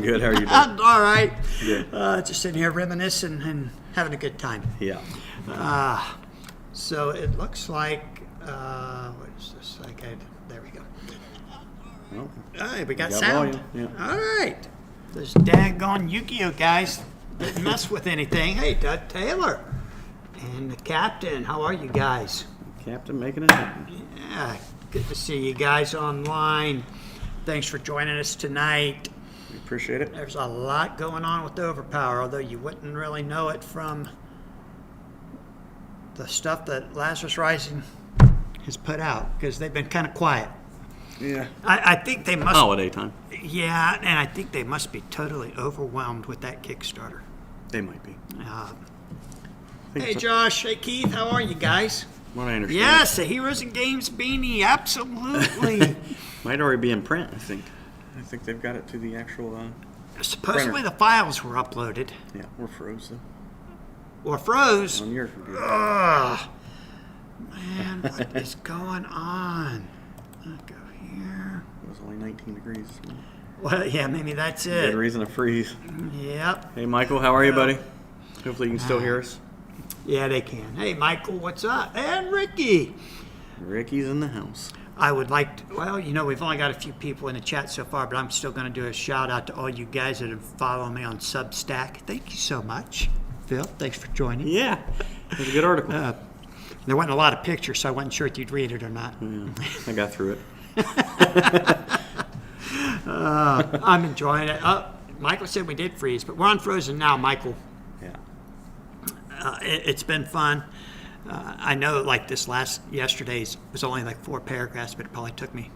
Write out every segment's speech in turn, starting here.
Good. How are you doing? I'm all right. Good. Just sitting here reminiscing and having a good time. Yeah. So it looks like, what is this? There we go. Well, All right, we got got sound. volume, yeah. All right. Those daggone Yu-Gi-Oh guys didn't mess with anything. Hey, Doug Taylor and the captain. How are you guys? Captain making it happen. Yeah, good to see you guys online. Thanks for joining us tonight. We appreciate it. There's a lot going on with Overpower, although you wouldn't really know it from the stuff that Lazarus Rising has put out, because they've been kind of quiet. Yeah. I think they must. Holiday time. Yeah, and I think they must be totally overwhelmed with that Kickstarter. They might be. Uh, Think hey, so. Josh. Hey, Keith. How are you guys? What I understand. Yes, the Heroes and Games beanie. Absolutely. Might already be in print, I think. I think they've got it to the actual. Supposedly Printer. the files were uploaded Yeah, we're froze though. or froze. On your computer. Ugh. Man, what is going on? I'll go here. It was only 19 degrees. Well, yeah, maybe that's Good it. reason to freeze. Yep. Hey, Michael, how are you, buddy? Hopefully you can still hear us. Yeah, they can. Hey, Michael, what's up? And Ricky. Ricky's in the house. I would like to, well, you know, we've only got a few people in the chat so far, but I'm still going to do a shout out to all you guys that have followed me on Substack. Thank you so much. Phil, thanks for joining. Yeah. It was a good article. There wasn't a lot of pictures, so I wasn't sure if you'd read it or not. Yeah, I got through it. I'm enjoying it. Michael said we did freeze, but we're unfrozen now, Michael. Yeah. It's been fun. I know, like yesterday's was only like 4 paragraphs, but it probably took me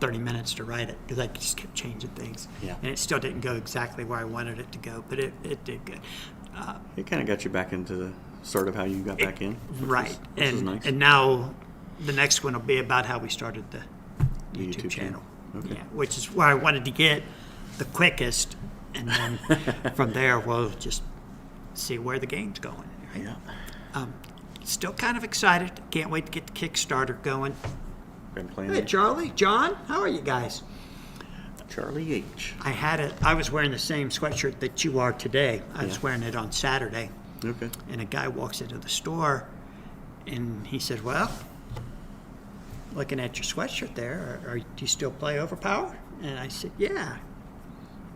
30 minutes to write it because I just kept changing things. Yeah. And it still didn't go exactly where I wanted it to go, but it did good. It kind of got you back into the sort of how you got back in. Right. Which is nice. And now the next one will be about how we started the YouTube channel. Okay. Yeah, which is where I wanted to get the quickest, and then from there we'll just see where the game's going. Right? Yeah. Still kind of excited. Can't wait to get the Kickstarter going. Been playing Hey, it. Charlie, John, how are you guys? Charlie H. I was wearing the same sweatshirt that you are today. I was Yeah. wearing it on Saturday, Okay. and a guy walks into the store, and he said, "Well, looking at your sweatshirt there, do you still play Overpower?" And I said, "Yeah."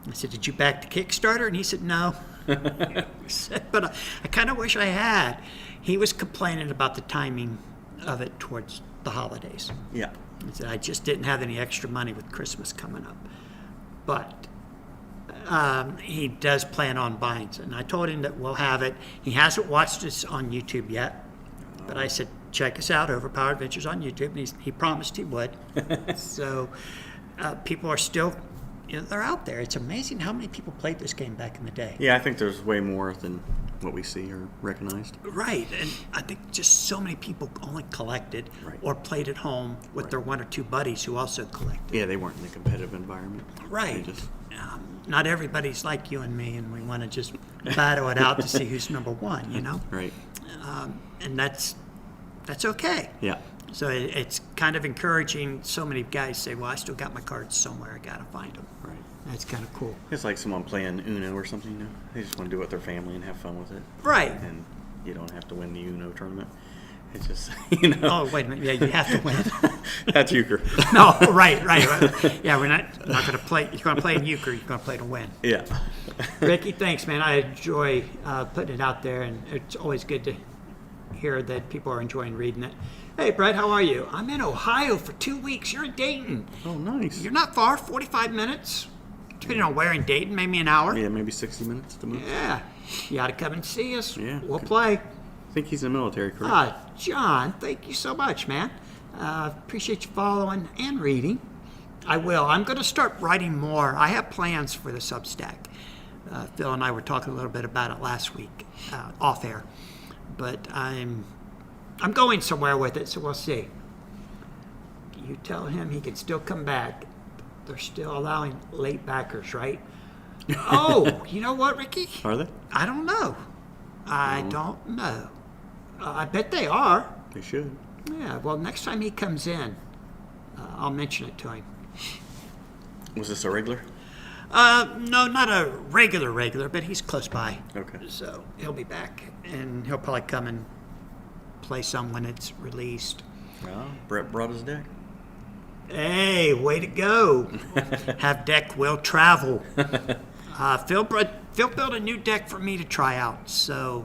I said, "Did you back the Kickstarter?" And he said, "No." I said, "But I kind of wish I had." He was complaining about the timing of it towards the holidays. Yeah. He said, "I just didn't have any extra money with Christmas coming up." But he does plan on buying it. And I told him that we'll have it. He hasn't watched us on YouTube yet. But I said, check us out, Overpower Adventures on YouTube. And he promised he would. So people are still, they're out there. It's amazing how many people played this game back in the day. Yeah, I think there's way more than what we see or recognized. Right, and I think just so many people only collected Right. or played at home with their 1 or 2 buddies who also collected. Yeah, they weren't in a competitive environment. Right. They just, Not everybody's like you and me, and we want to just battle it out to see who's number 1, you know? right. And that's okay. Yeah. So it's kind of encouraging. So many guys say, well, I still got my cards somewhere. I got to find them. Right. That's kind of cool. It's like someone playing Uno or something, They just want to do it with their family and have fun with it. Right. And you don't have to win the Uno tournament. It's just, Oh, wait a minute. Yeah, you have to win. That's euchre. No, right. Yeah, we're not going to play. You're going to play in euchre. You're going to play to win. Yeah. Ricky, thanks, man. I enjoy putting it out there, and it's always good to hear that people are enjoying reading it. Hey, Brett, how are you? I'm in Ohio for 2 weeks. You're in Dayton. Oh, nice. You're not far, 45 minutes. Depending on where in Dayton, maybe an hour. Yeah, maybe 60 minutes to move. Yeah. You ought to come and see us. Yeah. We'll play. I think he's in the military, correct? John, thank you so much, man. Appreciate you following and reading. I will. I'm going to start writing more. I have plans for the Substack. Phil and I were talking a little bit about it last week, off air. But I'm going somewhere with it, so we'll see. You tell him he can still come back. They're still allowing late backers, right? Oh, you know what, Ricky? Are they? I don't know. I don't know. I bet they are. They should. Yeah, well, next time he comes in, I'll mention it to him. Was this a regular? No, not a regular, but he's close by. Okay. So he'll be back, and he'll probably come and play some when it's released. Well, Brett brought his deck. Hey, way to go! Have deck will travel. Phil built a new deck for me to try out. So,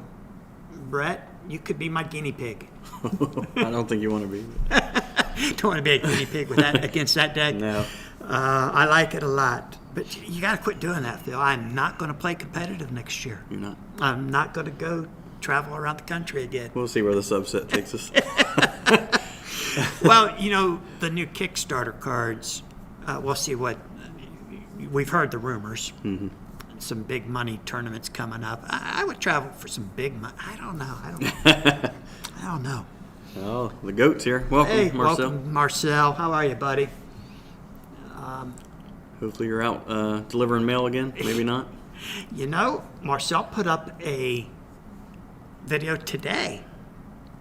Brett, you could be my guinea pig. I don't think you want to be. Don't want to be a guinea pig with that against that deck. No. I like it a lot, but you got to quit doing that, Phil. I'm not going to play competitive next year. You're not. I'm not going to go travel around the country again. We'll see where the subset takes us. Well, the new Kickstarter cards, we'll see what. We've heard the rumors. Mm-hmm. Some big money tournaments coming up. I would travel for some big money. I don't know. I don't know. Oh, the goat's here. Welcome, Hey, Marcel. welcome, Marcel. How are you, buddy? Hopefully you're out delivering mail again. Maybe not. Marcel put up a video today.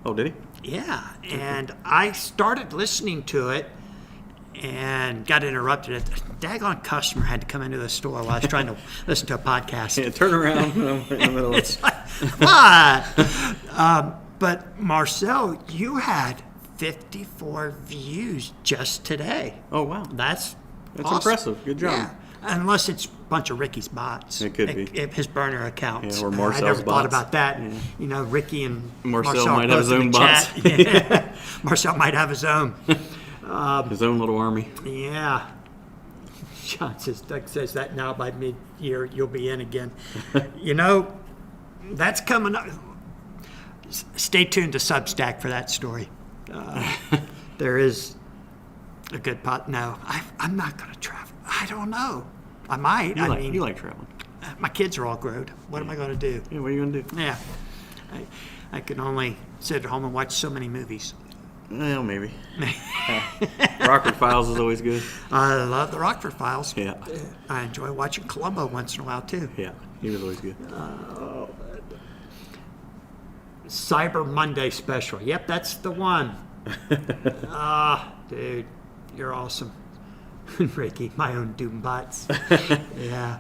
Oh, did he? Yeah, and I started listening to it and got interrupted. A daggone customer had to come into the store while I was trying to listen to a podcast. Yeah, turn around in the middle of It's like, what? But Marcel, you had 54 views just today. Oh, wow. That's awesome. Impressive. Good job. Yeah. Unless it's a bunch of Ricky's bots. It could be. His burner accounts. Yeah, or I Marcel's never thought bots. about that. Yeah. Ricky and Marcel might have his both in own the bots. chat. Yeah. Marcel might have his own. His own little army. Yeah. John says, Doug says that now by mid-year you'll be in again. That's coming up. Stay tuned to Substack for that story. There is a good pot. No, I'm not going to travel. I don't know. I might. You like traveling. My kids are all grown. What am I going to do? Yeah, what are you going to do? Yeah. I can only sit at home and watch so many movies. Well, maybe. Rockford Files is always good. I love the Rockford Files. Yeah. I enjoy watching Columbo once in a while, too. Yeah, he was always good. Cyber Monday special. Yep, that's the one. Dude, you're awesome. Ricky, my own Doombots. Yeah.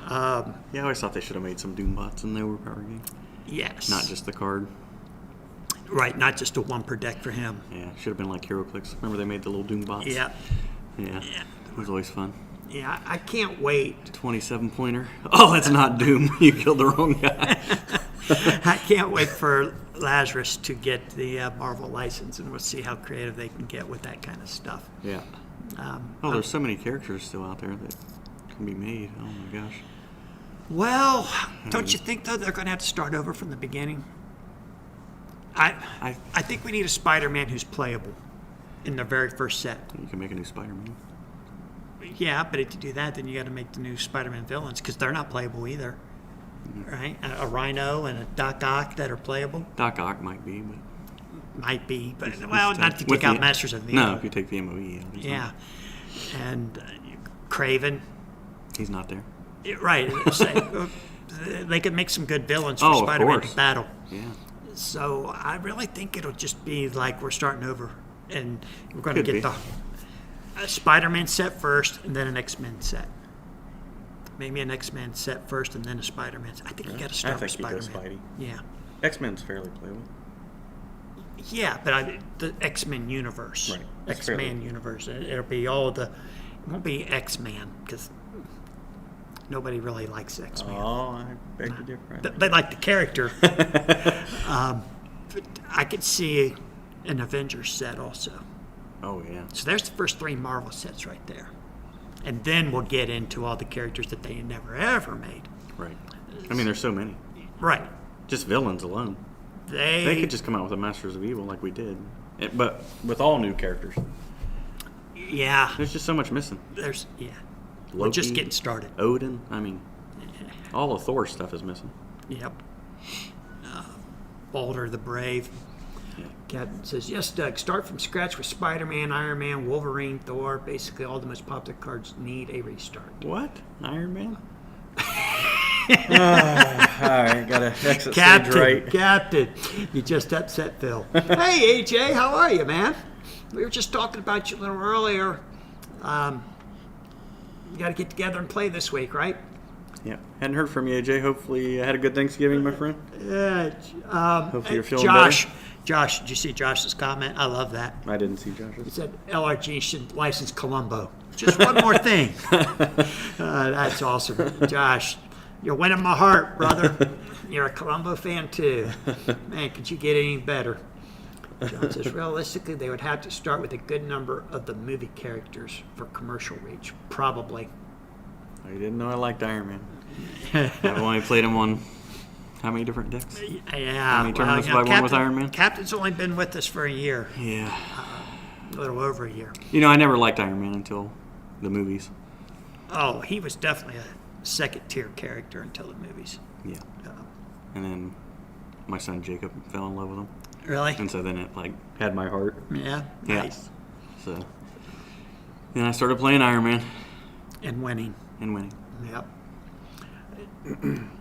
Yeah, I always thought they should have made some Doombots in the Overpower game. Yes. Not just the card. Right, not just a one per deck for him. Yeah, should have been like HeroClix. Remember they made the little Doombots? Yeah. Yeah. It was always fun. Yeah, I can't wait. 27 pointer. Oh, that's not Doom. You killed the wrong guy. I can't wait for Lazarus to get the Marvel license, and we'll see how creative they can get with that kind of stuff. Yeah. There's so many characters still out there that can be made. Oh my gosh. Well, don't you think, though, they're going to have to start over from the beginning? I think we need a Spider-Man who's playable in the very first set. You can make a new Spider-Man. Yeah, but if you do that, then you got to make the new Spider-Man villains because they're not playable either, right? A Rhino and a Doc Ock that are playable Doc Ock might be, but might be, but He's not tough. if you With take out the- Masters of the no, if you take the MOE out, he's yeah, not, and Craven, he's not there. right? They could make some good villains for Oh, of Spider-Man course. to battle. Yeah. So I really think it'll just be like we're starting over, and we're going to Could get be. a Spider-Man set first, and then an X-Men set. Maybe an X-Men set first, and then a Spider-Man. I think you got to start with think you go Spider-Man. Spidey. Yeah, X-Men's fairly playable. yeah, but the X-Men universe, Right. It's X-Men fairly- universe. It'll be all the. It won't be X-Man because nobody really likes X-Men. Oh, I beg to differ. They like the character. But I could see an Avengers set also. Oh, yeah. So there's the first 3 Marvel sets right there. And then we'll get into all the characters that they never ever made. Right. I mean, there's so many. Right. Just villains alone. They They could just come out with a Masters of Evil like we did. But with all new characters. yeah. There's just so much missing. We're just Loki, getting started. Odin. I mean, all the Thor stuff is missing. Yep. Balder the Brave. Yeah. Captain says, yes, Doug, start from scratch with Spider-Man, Iron Man, Wolverine, Thor. Basically, all the most popular cards need a restart. What? Iron Man? All right, gotta exit Captain, stage right. Captain, you just upset Phil. Hey, AJ, how are you, man? We were just talking about you a little earlier. you got to get together and play this week, right? Yeah. Hadn't heard from you, AJ. Hopefully you had a good Thanksgiving, my friend. Yeah. Hopefully you're feeling Josh, better. Josh, did you see Josh's comment? I love that. I didn't see He Josh's. said LRG should license Columbo. Just one more thing. That's awesome. Josh, you're winning my heart, brother. You're a Columbo fan, too. Man, could you get any better? John says, realistically, they would have to start with a good number of the movie characters for commercial reach. Probably. Oh, you didn't know I liked Iron Man. I've only played him on how many different decks? Yeah. many tournaments have I won with Iron Man? Captain's only been with us for a year, Yeah. a little over a year. You know, I never liked Iron Man until the movies. Oh, he was definitely a second-tier character until the movies. Yeah. And then my son Jacob fell in love with him. Really? And so then it, like, had my heart. Yeah. Yeah. Nice. So then I started playing Iron Man And winning. and winning. Yep.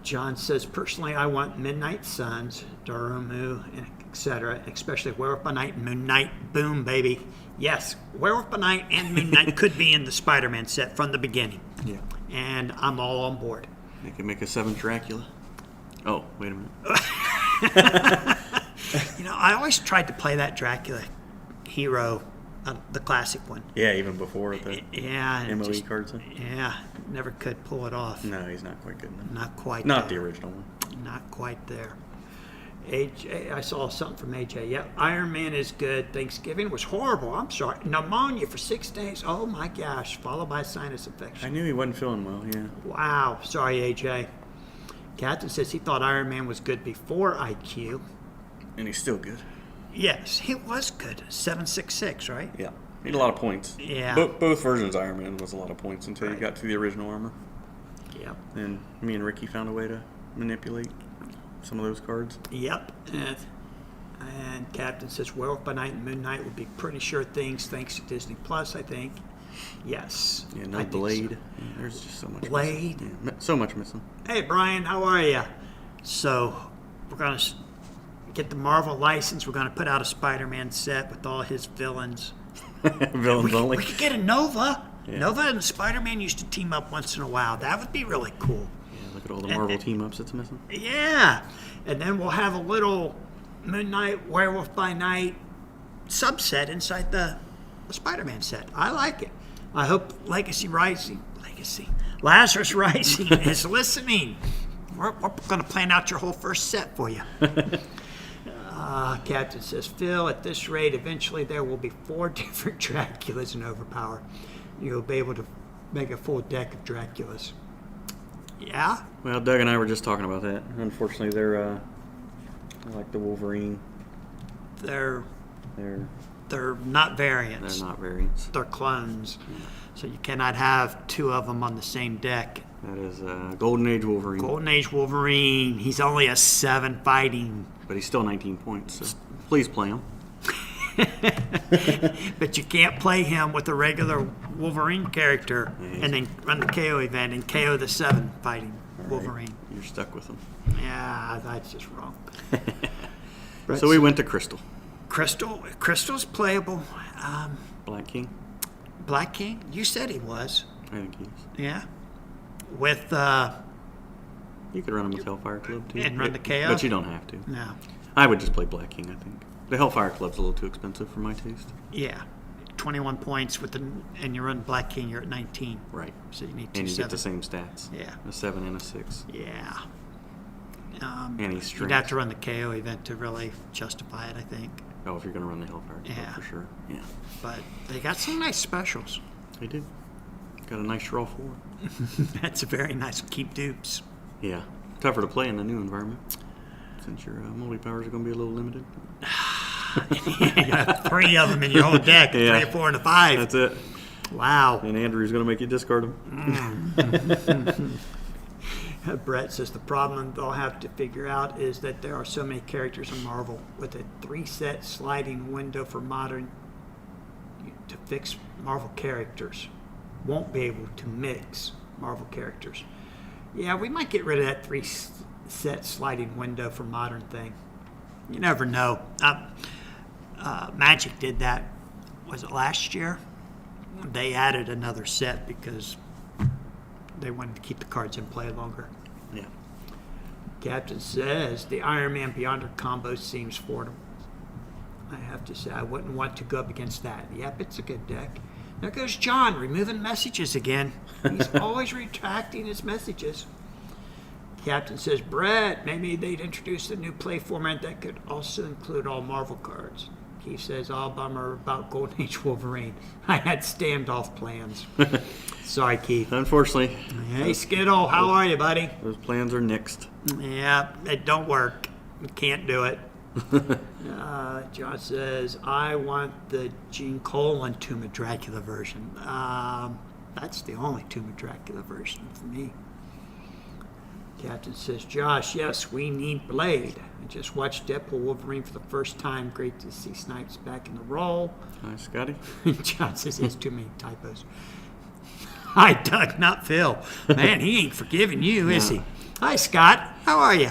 John says, personally, I want Midnight Suns, Doromu, and etc., especially Werewolf by Night and Moon Knight. Boom, baby. Yes, Werewolf by Night and Moon Knight could be in the Spider-Man set from the beginning. Yeah. And I'm all on board. They could make a 7th Dracula. Oh, wait a minute. You know, I always tried to play that Dracula hero, the classic one. Yeah, even before the Yeah. and MOE just- cards. Yeah, never could pull it off. No, he's not quite good enough. Not quite Not there. the original one. Not quite there. AJ, I saw something from AJ. Yep, Iron Man is good. Thanksgiving was horrible. I'm sorry. Pneumonia for 6 days. Oh my gosh. Followed by sinus I infection. knew he wasn't feeling well, yeah. Wow. Sorry, AJ. Captain says he thought Iron Man was good before IQ. And he's still good. Yes, he was good. 766, right? Yeah. He had a lot of points. Yeah. Both versions of Iron Man was a lot of points until you Right. got to the original armor. Yep. And me and Ricky found a way to manipulate some of those cards. Yep. And Captain says Werewolf by Night and Moon Knight would be pretty sure things thanks to Disney Plus, I think. Yes. Yeah, I no think so. Blade. Yeah, there's just so much Blade? missing. Yeah, so much missing. Hey, Brian, how are you? So, we're going to get the Marvel license. We're going to put out a Spider-Man set with all his villains. Villains only. We could get a Nova. Yeah. Nova and Spider-Man used to team up once in a while. That would be really cool. Yeah, look at all the Marvel team-ups that's missing. Yeah. And then we'll have a little Moon Knight, Werewolf by Night subset inside the Spider-Man set. I like it. I hope Lazarus Rising is listening. We're going to plan out your whole first set for you. Captain says, Phil, at this rate, eventually there will be 4 different Draculas in Overpower. You'll be able to make a full deck of Draculas. Yeah? Well, Doug and I were just talking about that. Unfortunately, they're like the Wolverine. They're They're not variants. not variants. They're clones. So you cannot have 2 of them on the same deck. That is Golden Age Wolverine. Golden Age Wolverine, he's only a 7 fighting. But he's still 19 points, so please play him. But you can't play him with a regular Wolverine character and then run the KO event and KO the 7 fighting Wolverine. You're stuck with him. Yeah, that's just wrong. So we went to Crystal. Crystal's playable. Black King? Black King, you said he was. I think he is. Yeah. With, You could run him with Hellfire Club, too. And run the KO? But you don't have to. no. I would just play Black King, I think. The Hellfire Club's a little too expensive for my taste. Yeah. 21 points and you run Black King, you're at 19. Right. So you need 2 And you get the 7. same stats. Yeah. A 7 and a 6. Yeah. And he's You'd strength. have to run the KO event to really justify it, I think. Oh, if you're going to run the Hellfire Club, Yeah. for sure. Yeah. But they got some nice specials. They do. Got a nice draw 4. That's a very nice keep dupes. Yeah. Tougher to play in the new environment. Since your multi-powers are going to be a little limited. You have 3 of them in your whole deck, Yeah. 3, 4, and a 5. That's it. Wow. And Andrew's going to make you discard them. Brett says the problem they'll have to figure out is that there are so many characters in Marvel with a 3-set sliding window for modern to fix Marvel characters. Won't be able to mix Marvel characters. Yeah, we might get rid of that 3-set sliding window for modern thing. You never know. Magic did that. Was it last year? They added another set because they wanted to keep the cards in play longer. Yeah. Captain says the Iron Man Beyonder combo seems formidable. I have to say, I wouldn't want to go up against that. Yep, it's a good deck. There goes John, removing messages again. He's always retracting his messages. Captain says, Brett, maybe they'd introduce a new play format that could also include all Marvel cards. Keith says, oh, bummer about Golden Age Wolverine. I had standoff plans. Sorry, Keith. Unfortunately, Hey, Skittle, how are you, buddy? those plans are nixed. Yeah, it don't work. We can't do it. John says, I want the Gene Colan Tomb of Dracula version. That's the only Tomb of Dracula version for me. Captain says, Josh, yes, we need Blade. I just watched Deadpool Wolverine for the first time. Great to see Snipes back in the role. Hi, Scotty. John says he has too many typos. Hi, Doug, not Phil. Man, he ain't forgiving you, is he? Hi, Scott. How are you?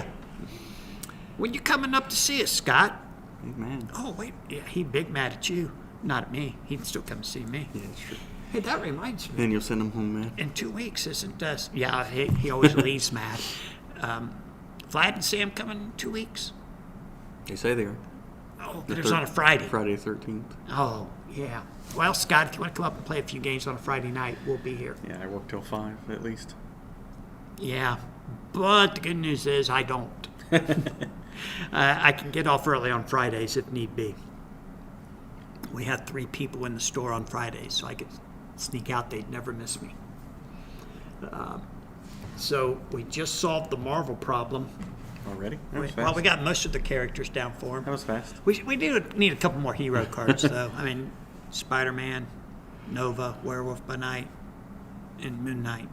When you coming up to see us, Scott? Hey, man. Oh, wait. Yeah, he big mad at you. Not at me. He'd still come see me. Yeah, it's true. Hey, that reminds me. Then you'll send him home, man. In 2 weeks, isn't yeah, he always leaves mad. Vlad and Sam coming in 2 weeks? They say they are. Oh, but it's on a Friday. Friday the 13th. Oh, yeah. Well, Scott, if you want to come up and play a few games on a Friday night, we'll be here. Yeah, I work till 5 at least. Yeah, but the good news is I don't. I can get off early on Fridays if need be. We have 3 people in the store on Fridays, so I could sneak out. They'd never miss me. So we just solved the Marvel problem. Already? That was Well, fast. we got most of the characters down for That them. was fast. We do need a couple more hero cards, though. I mean, Spider-Man, Nova, Werewolf by Night, and Moon Knight.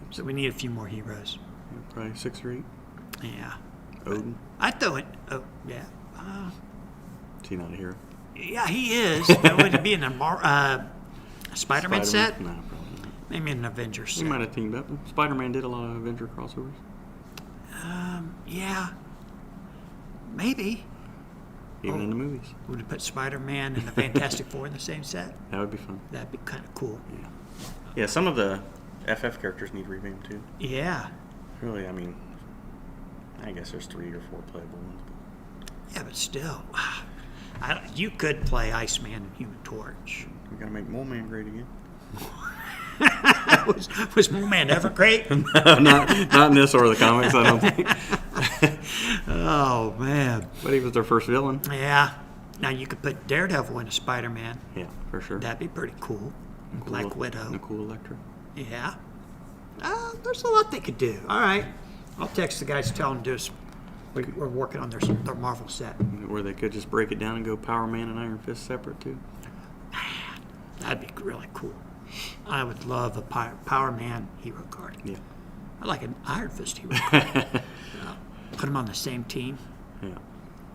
So we need a few more heroes. Yeah, probably 6 or 8. Yeah. Odin. I throw it. Oh, yeah. Is he not a hero? Yeah, he is. But would it be in a Spider-Man set? No, probably not. Maybe an Avengers He set. might have teamed up. Spider-Man did a lot of Avenger crossovers. Yeah. Maybe. Even in the movies. Would you put Spider-Man and the Fantastic Four in the same set? That would be fun. That'd be kind of cool. Yeah. Yeah, some of the FF characters need revamp too. Yeah. Really, I mean, I guess there's 3 or 4 playable ones. Yeah, but still. You could play Iceman and Human Torch. We gotta make Mole Man great again. was Mole Man ever great? not in this or the comics, I don't think. Oh, man. But he was their first villain. Yeah. Now you could put Daredevil in a Spider-Man. Yeah, for sure. That'd be pretty cool. Black Widow. Nicole Electra. Yeah. There's a lot they could do. All right. I'll text the guys, tell them to do us. We're working on their Marvel set. Where they could just break it down and go Power Man and Iron Fist separate too. That'd be really cool. I would love a Power Man hero card. Yeah. I like an Iron Fist hero card. Put them on the same team Yeah.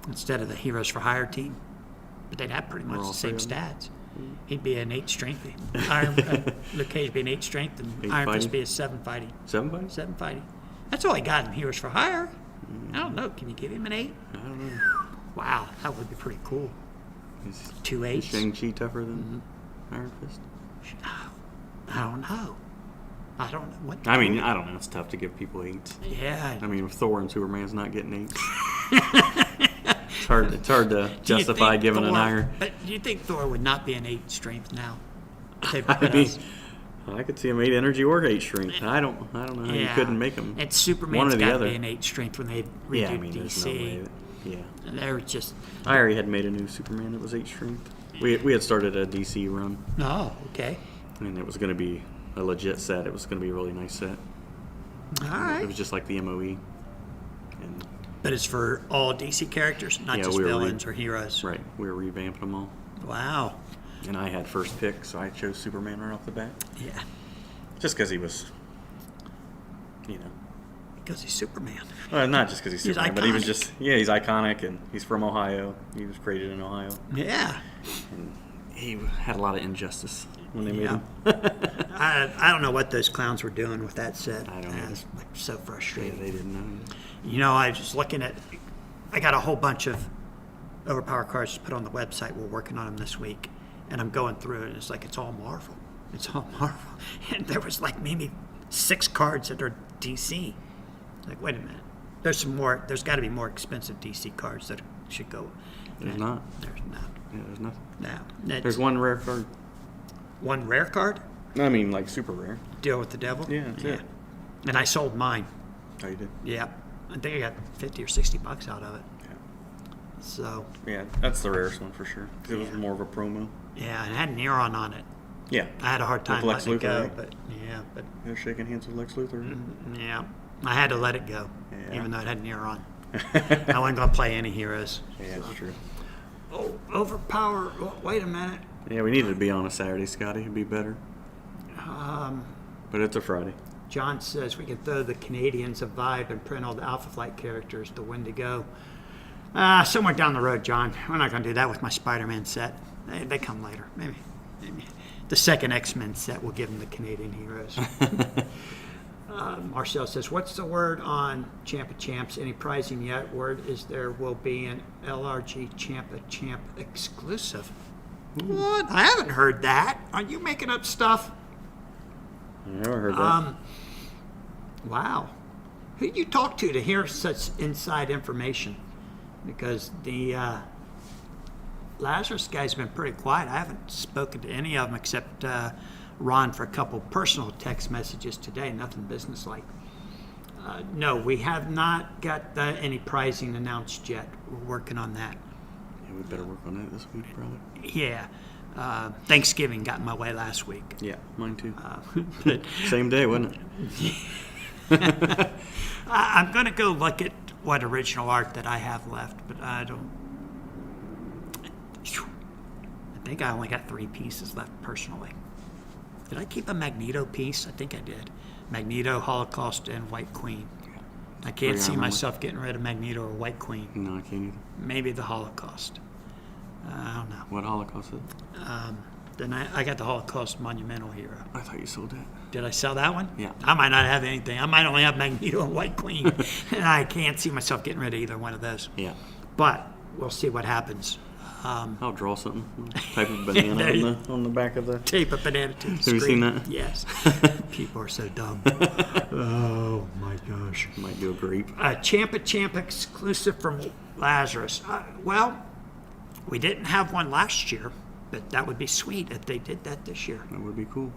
instead of the Heroes for Hire team. But they'd have pretty much all the same 3 of them? stats. He'd be an 8 strength. Luke Cage would be an 8 strength, and 8 Iron Fist fighting? would be a 7 fighting. 7 buddies? 7 fighting. That's all he got in Heroes for Hire. I don't know. Can you give him an 8? I don't know. Wow, that would be pretty cool. Is 2 is 8s? Shang-Chi tougher than Iron Fist? I don't know. I don't know. What? I mean, I don't know. It's tough to give people 8s. Yeah. I mean, with Thor and Superman's not getting 8s. It's hard to Do you justify think giving an Thor- Iron. But do you think Thor would not be an 8 strength now? They I put mean, us- I could see him 8 energy or 8 strength. I don't know how you couldn't make them. And one Superman's or the got to other. be an 8 strength when they redo Yeah, I mean, there's no way. DC. Yeah. They were just, I already had made a new Superman that was 8 strength. We had started a DC run, oh, okay. and it was going to be a legit set. It was going to be a really nice set. All It right. was just like the MOE. And But it's for all DC characters, not Yeah, just we were villains or heroes. right, we were revamping them all. Wow. And I had first pick, so I chose Superman right off the bat. Yeah. Just because he was, Because he's Superman. well, not just because he's He's Superman, but he was iconic. just, he's iconic, and he's from Ohio. He was created in Ohio. Yeah. And he had a lot of injustice when they made Yeah. him. I don't know what those clowns were doing with that set. I don't know. It's like so Yeah, frustrating. they didn't know. You know, I was just looking at, I got a whole bunch of Overpower cards to put on the website. We're working on them this week. And I'm going through it, and it's like, it's all Marvel. It's all Marvel. And there was like maybe 6 cards that are DC. Like, wait a minute. There's some more. There's got to be more expensive DC cards that should go. There's not. There's not. Yeah, there's nothing. No. There's one rare card. One rare card. I mean, like super rare. Deal with the Devil. Yeah, that's it. And I sold mine. Oh, you did? Yeah. I think I got $50 or $60 out of it. Yeah. So. Yeah, that's the rarest one for sure. 'Cause it was more of a promo. Yeah, and it had Neron on it. Yeah. I had a hard time Lex letting it Luthor, go, right? but but They're shaking hands with Lex Luthor. yeah, I had to let it go, Yeah. even though it had Neron. I wasn't gonna play any heroes. Yeah, that's true. Oh, overpower! Oh, wait a minute. Yeah, we needed to be on a Saturday, Scotty. It'd be better. But it's a Friday. John says we can throw the Canadians a vibe and print all the Alpha Flight characters to Wendigo. Somewhere down the road, John. We're not going to do that with my Spider-Man set. They come later. Maybe. The second X-Men set will give them the Canadian heroes. Marcel says, what's the word on Champ of Champs? Any pricing yet? Word is there will be an LRG Champ of Champ exclusive. What? I haven't heard that. Are you making up stuff? I never heard that. Wow. Who you talk to hear such inside information? Because the Lazarus guy's been pretty quiet. I haven't spoken to any of them except Ron for a couple personal text messages today. Nothing businesslike. No, we have not got any pricing announced yet. We're working on that. Yeah, we better work on that this week, probably. Yeah. Thanksgiving got in my way last week. Yeah, mine too. But Same day, wasn't it? I'm going to go look at what original art that I have left, but I don't. I think I only got 3 pieces left personally. Did I keep a Magneto piece? I think I did. Magneto, Holocaust, and White Queen. I can't Pretty see armor. myself getting rid of Magneto or White Queen. No, I can't either. Maybe the Holocaust. I don't know. What Holocaust is it? Then I got the Holocaust Monumental Hero. I thought you sold that. Did I sell that one? Yeah. I might not have anything. I might only have Magneto and White Queen. And I can't see myself getting rid of either one of those. Yeah. But we'll see what happens. I'll draw something. Type of banana There you- on the back of the. Tape a banana to the Have you screen. seen that? Yes. People are so dumb. Oh my gosh. Might do a grape. Champa exclusive from Lazarus. Well, we didn't have one last year, but that would be sweet if they did that this year. That would be cool.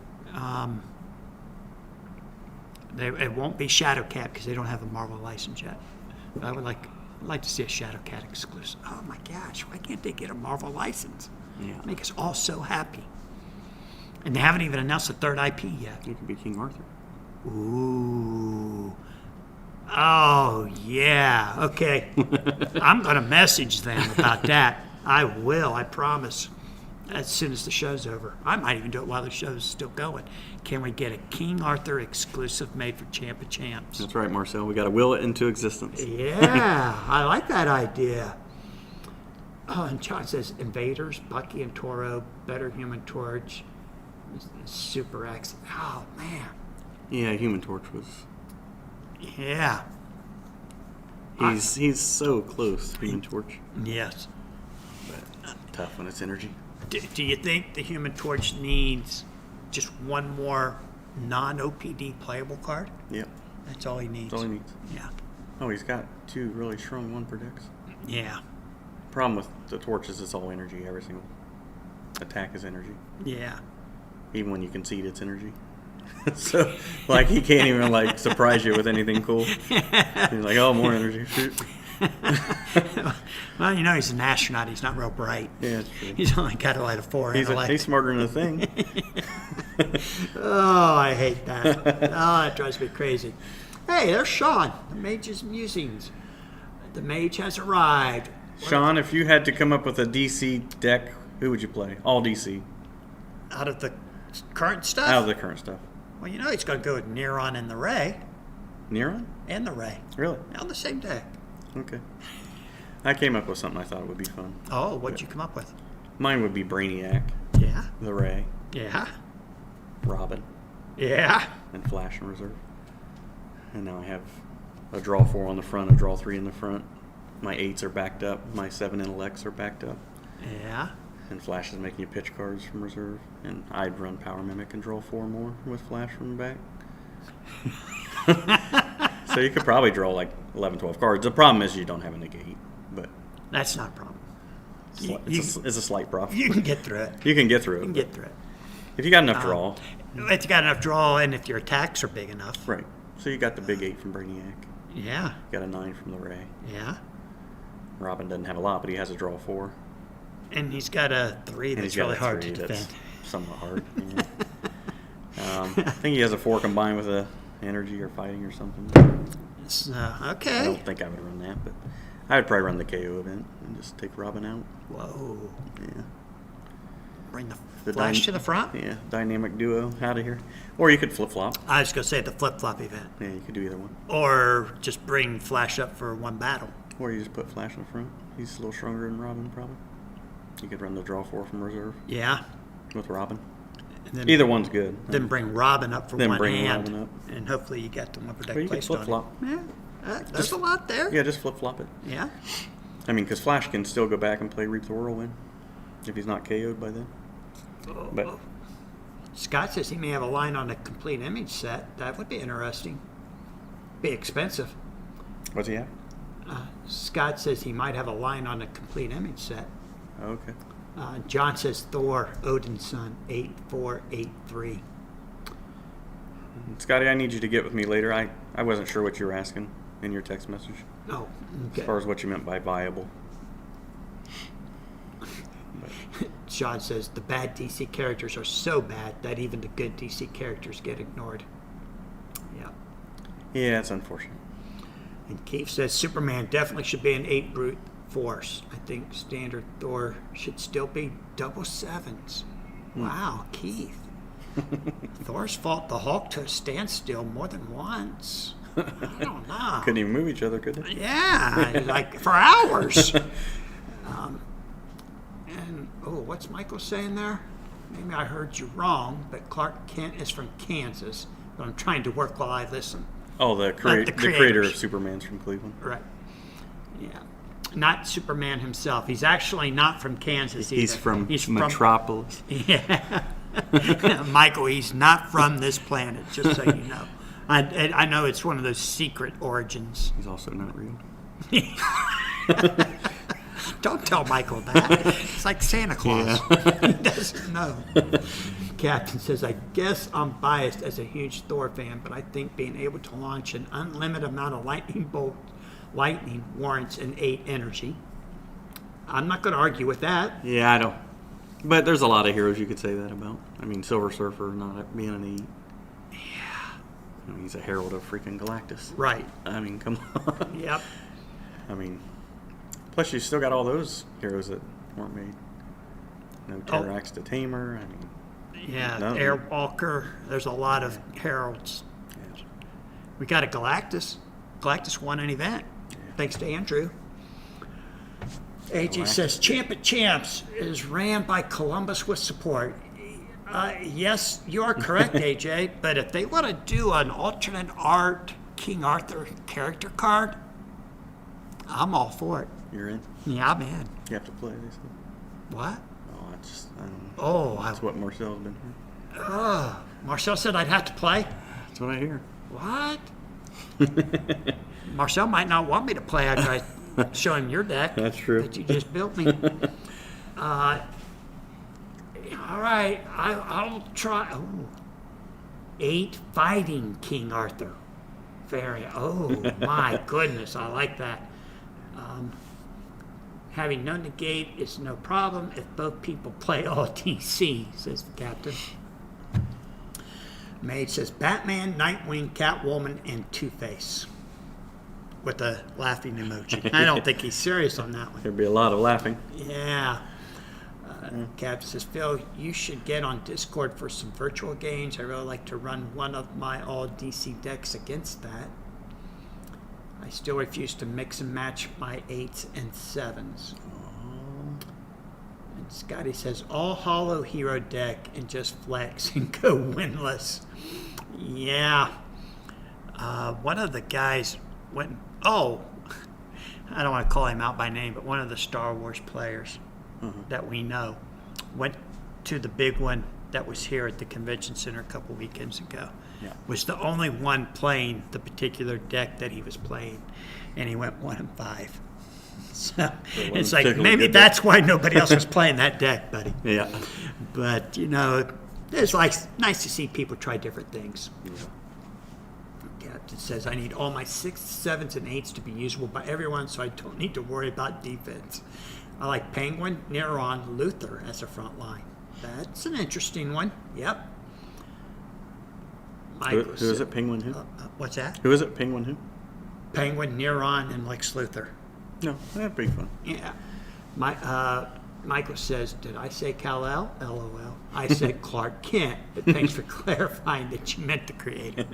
It won't be Shadowcat because they don't have a Marvel license yet. But I would like to see a Shadowcat exclusive. Oh my gosh, why can't they get a Marvel license? Yeah. Make us all so happy. And they haven't even announced a third IP yet. It could be King Arthur. Ooh. Oh, yeah. Okay. I'm going to message them about that. I will, I promise. As soon as the show's over. I might even do it while the show's still going. Can we get a King Arthur exclusive made for Champ of Champs? That's right, Marcel. We got to will it into existence. Yeah, I like that idea. Oh, and John says Invaders, Bucky and Toro, Better Human Torch, Super X. Oh, man. Yeah, Human Torch was. Yeah. He's so close, Human Torch. Yes. But tough when it's energy. Do you think the Human Torch needs just one more non-OPD playable card? Yep. That's all he needs. That's all he needs. Yeah. Oh, he's got 2 really strong 1 per decks. Yeah. Problem with the torch is it's all energy. Every single attack is energy. Yeah. Even when you concede, it's energy. So, like, he can't even, like, surprise you with anything cool. He's like, oh, more energy. Shoot. Well, you know he's an astronaut. He's not real bright. Yeah, that's true. He's only got like a 4 intellect. He's smarter than a thing. Oh, I hate that. Oh, that drives me crazy. Hey, there's Sean, the Mage's Musings. The Mage has arrived. Sean, if you had to come up with a DC deck, who would you play? All DC. Out of the current stuff? Out of the current stuff. Well, you know he's going to go with Neron and the Ray. Neron? And the Ray. Really? On the same deck. Okay. I came up with something I thought would be fun. Oh, what'd you come up with? Mine would be Brainiac, Yeah. the Ray, Yeah. Robin, Yeah. and Flash in reserve. And now I have a draw 4 on the front, a draw 3 in the front. My 8s are backed up. My 7 intellects are backed up. Yeah. And Flash is making you pitch cards from reserve. And I'd run Power Mimic and draw 4 more with Flash from the back. So you could probably draw like 11, 12 cards. The problem is you don't have a negate, but That's not a problem. it's a slight problem. You can get through it. You can get through You can it. get through it. If you got enough draw, If you got enough draw and if your attacks are big enough. right. So you got the big 8 from Brainiac. Yeah. You got a 9 from the Ray. Yeah. Robin doesn't have a lot, but he has a draw 4. And he's got a 3 And that's he's got really a hard 3 to that's defend. somewhat hard. Yeah. I think he has a 4 combined with a energy or fighting or something. So, I okay. don't think I would run that, but I would probably run the KO event and just take Robin out. Whoa. Yeah. Bring the The Flash dy- to the front? Yeah, dynamic duo out of here. Or you could flip flop. I was going to say the flip-flop event. Yeah, you could do either one. Or just bring Flash up for one battle. Or you just put Flash in the front. He's a little stronger than Robin, probably. You could run the draw 4 from reserve Yeah. with Robin. And then, Either one's good. Then bring Robin up for Then one bring hand. Robin up. And hopefully you got the one Or protect you could placed flip on flop. it. Yeah. There's a lot there. Yeah, just flip flop it. Yeah. I mean, because Flash can still go back and play Reap the Whirlwind if he's not KO'd by then. But Scott says he may have a line on a complete image set. That would be interesting. Be expensive. what's he have? Scott says he might have a line on a complete image set. Oh, okay. John says Thor, Odin's son, 8483. Scotty, I need you to get with me later. I wasn't sure what you were asking in your text message Oh, as far as what you meant by viable. John says the bad DC characters are so bad that even the good DC characters get ignored. Yeah. Yeah, it's unfortunate. And Keith says Superman definitely should be an 8 brute force. I think standard Thor should still be double 7s. Wow, Keith. Thor's fought the Hulk to a standstill more than once. I don't know. Couldn't even move each other, could they? Yeah, like for hours. And what's Michael saying there? Maybe I heard you wrong, but Clark Kent is from Kansas. But I'm trying to work while I listen. Oh, the creator creators. of Superman's from Cleveland. Right. Yeah. Not Superman himself. He's actually not from Kansas either. He's from He's Metropolis. Yeah. Michael, he's not from this planet, just so you know. I know it's one of those secret origins. He's also not real. Don't tell Michael that. It's like Santa Claus. He doesn't know. Captain says, I guess I'm biased as a huge Thor fan, but I think being able to launch an unlimited amount of lightning warrants an 8 energy. I'm not going to argue with that. Yeah, I don't. But there's a lot of heroes you could say that about. I mean, Silver Surfer not being an 8. Yeah. I mean, he's a herald of freaking Galactus. Right. I mean, come on. Yep. I mean, plus you still got all those heroes that weren't made. No Terrax to Tamer. I mean, Yeah, No. Airwalker. There's a lot of heralds. yeah. We got a Galactus. Galactus won an event, thanks to Andrew. AJ Galactus. says, Champ at Champs is ran by Columbus with support. Yes, you are correct, AJ, but if they want to do an alternate art King Arthur character card, I'm all for it. You're in. Yeah, I'm in. You have to play. They said. What? Oh, I don't know. Oh, That's what Marcel's been here. Marcel said I'd have to play. That's what I hear. What? Marcel might not want me to play after I show him your deck. That's true. That you just built me. All right, I'll try. Oh, 8 fighting King Arthur. Very. Oh my goodness, I like that. Having no negate is no problem if both people play all DC, says the captain. Maid says Batman, Nightwing, Catwoman, and Two-Face. With a laughing emoji. I don't think he's serious on that one. There'd be a lot of laughing. Yeah. Captain says, Phil, you should get on Discord for some virtual games. I really like to run one of my all DC decks against that. I still refuse to mix and match my 8s and 7s. And Scotty says, all hollow hero deck and just flex and go winless. Yeah. One of the guys went, I don't want to call him out by name, but one of the Star Wars players that we know went to the big one that was here at the convention center a couple weekends ago. Yeah. Was the only one playing the particular deck that he was playing, and he went 1-5. So it's like particularly maybe good deck. that's why nobody else was playing that deck, buddy. Yeah. But you know, it's like nice to see people try different things. Captain says, I need all my 6s, 7s, and 8s to be usable by everyone, so I don't need to worry about defense. I like Penguin, Neron, Luther as a front line. That's an interesting one. Yep. Who is it? Penguin who? What's that? Who is it? Penguin who? Penguin, Neron, and Lex Luthor. No, that's pretty fun. Yeah. Michael says, did I say Kal-El? LOL. I said Clark Kent, but thanks for clarifying that you meant the creator.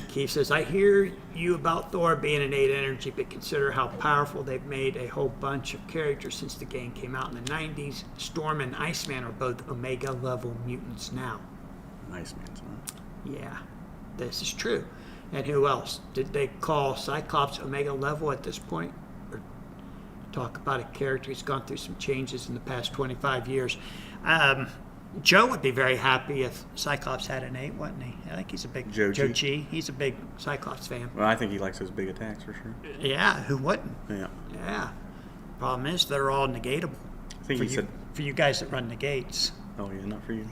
Keith says, I hear you about Thor being an 8 energy, but consider how powerful they've made a whole bunch of characters since the game came out in the 90s. Storm and Iceman are both Omega level mutants now. Iceman's not. Yeah, this is true. And who else? Did they call Cyclops Omega level at this point? Or talk about a character who's gone through some changes in the past 25 years? Joe would be very happy if Cyclops had an 8, wouldn't he? I think he's a big Joe G. G. He's a big Cyclops fan. Well, I think he likes those big attacks for sure. Yeah, who wouldn't? Yeah. Yeah. Problem is, they're all negatable. I think for he you, said. for you guys that run negates. Oh yeah, not for you.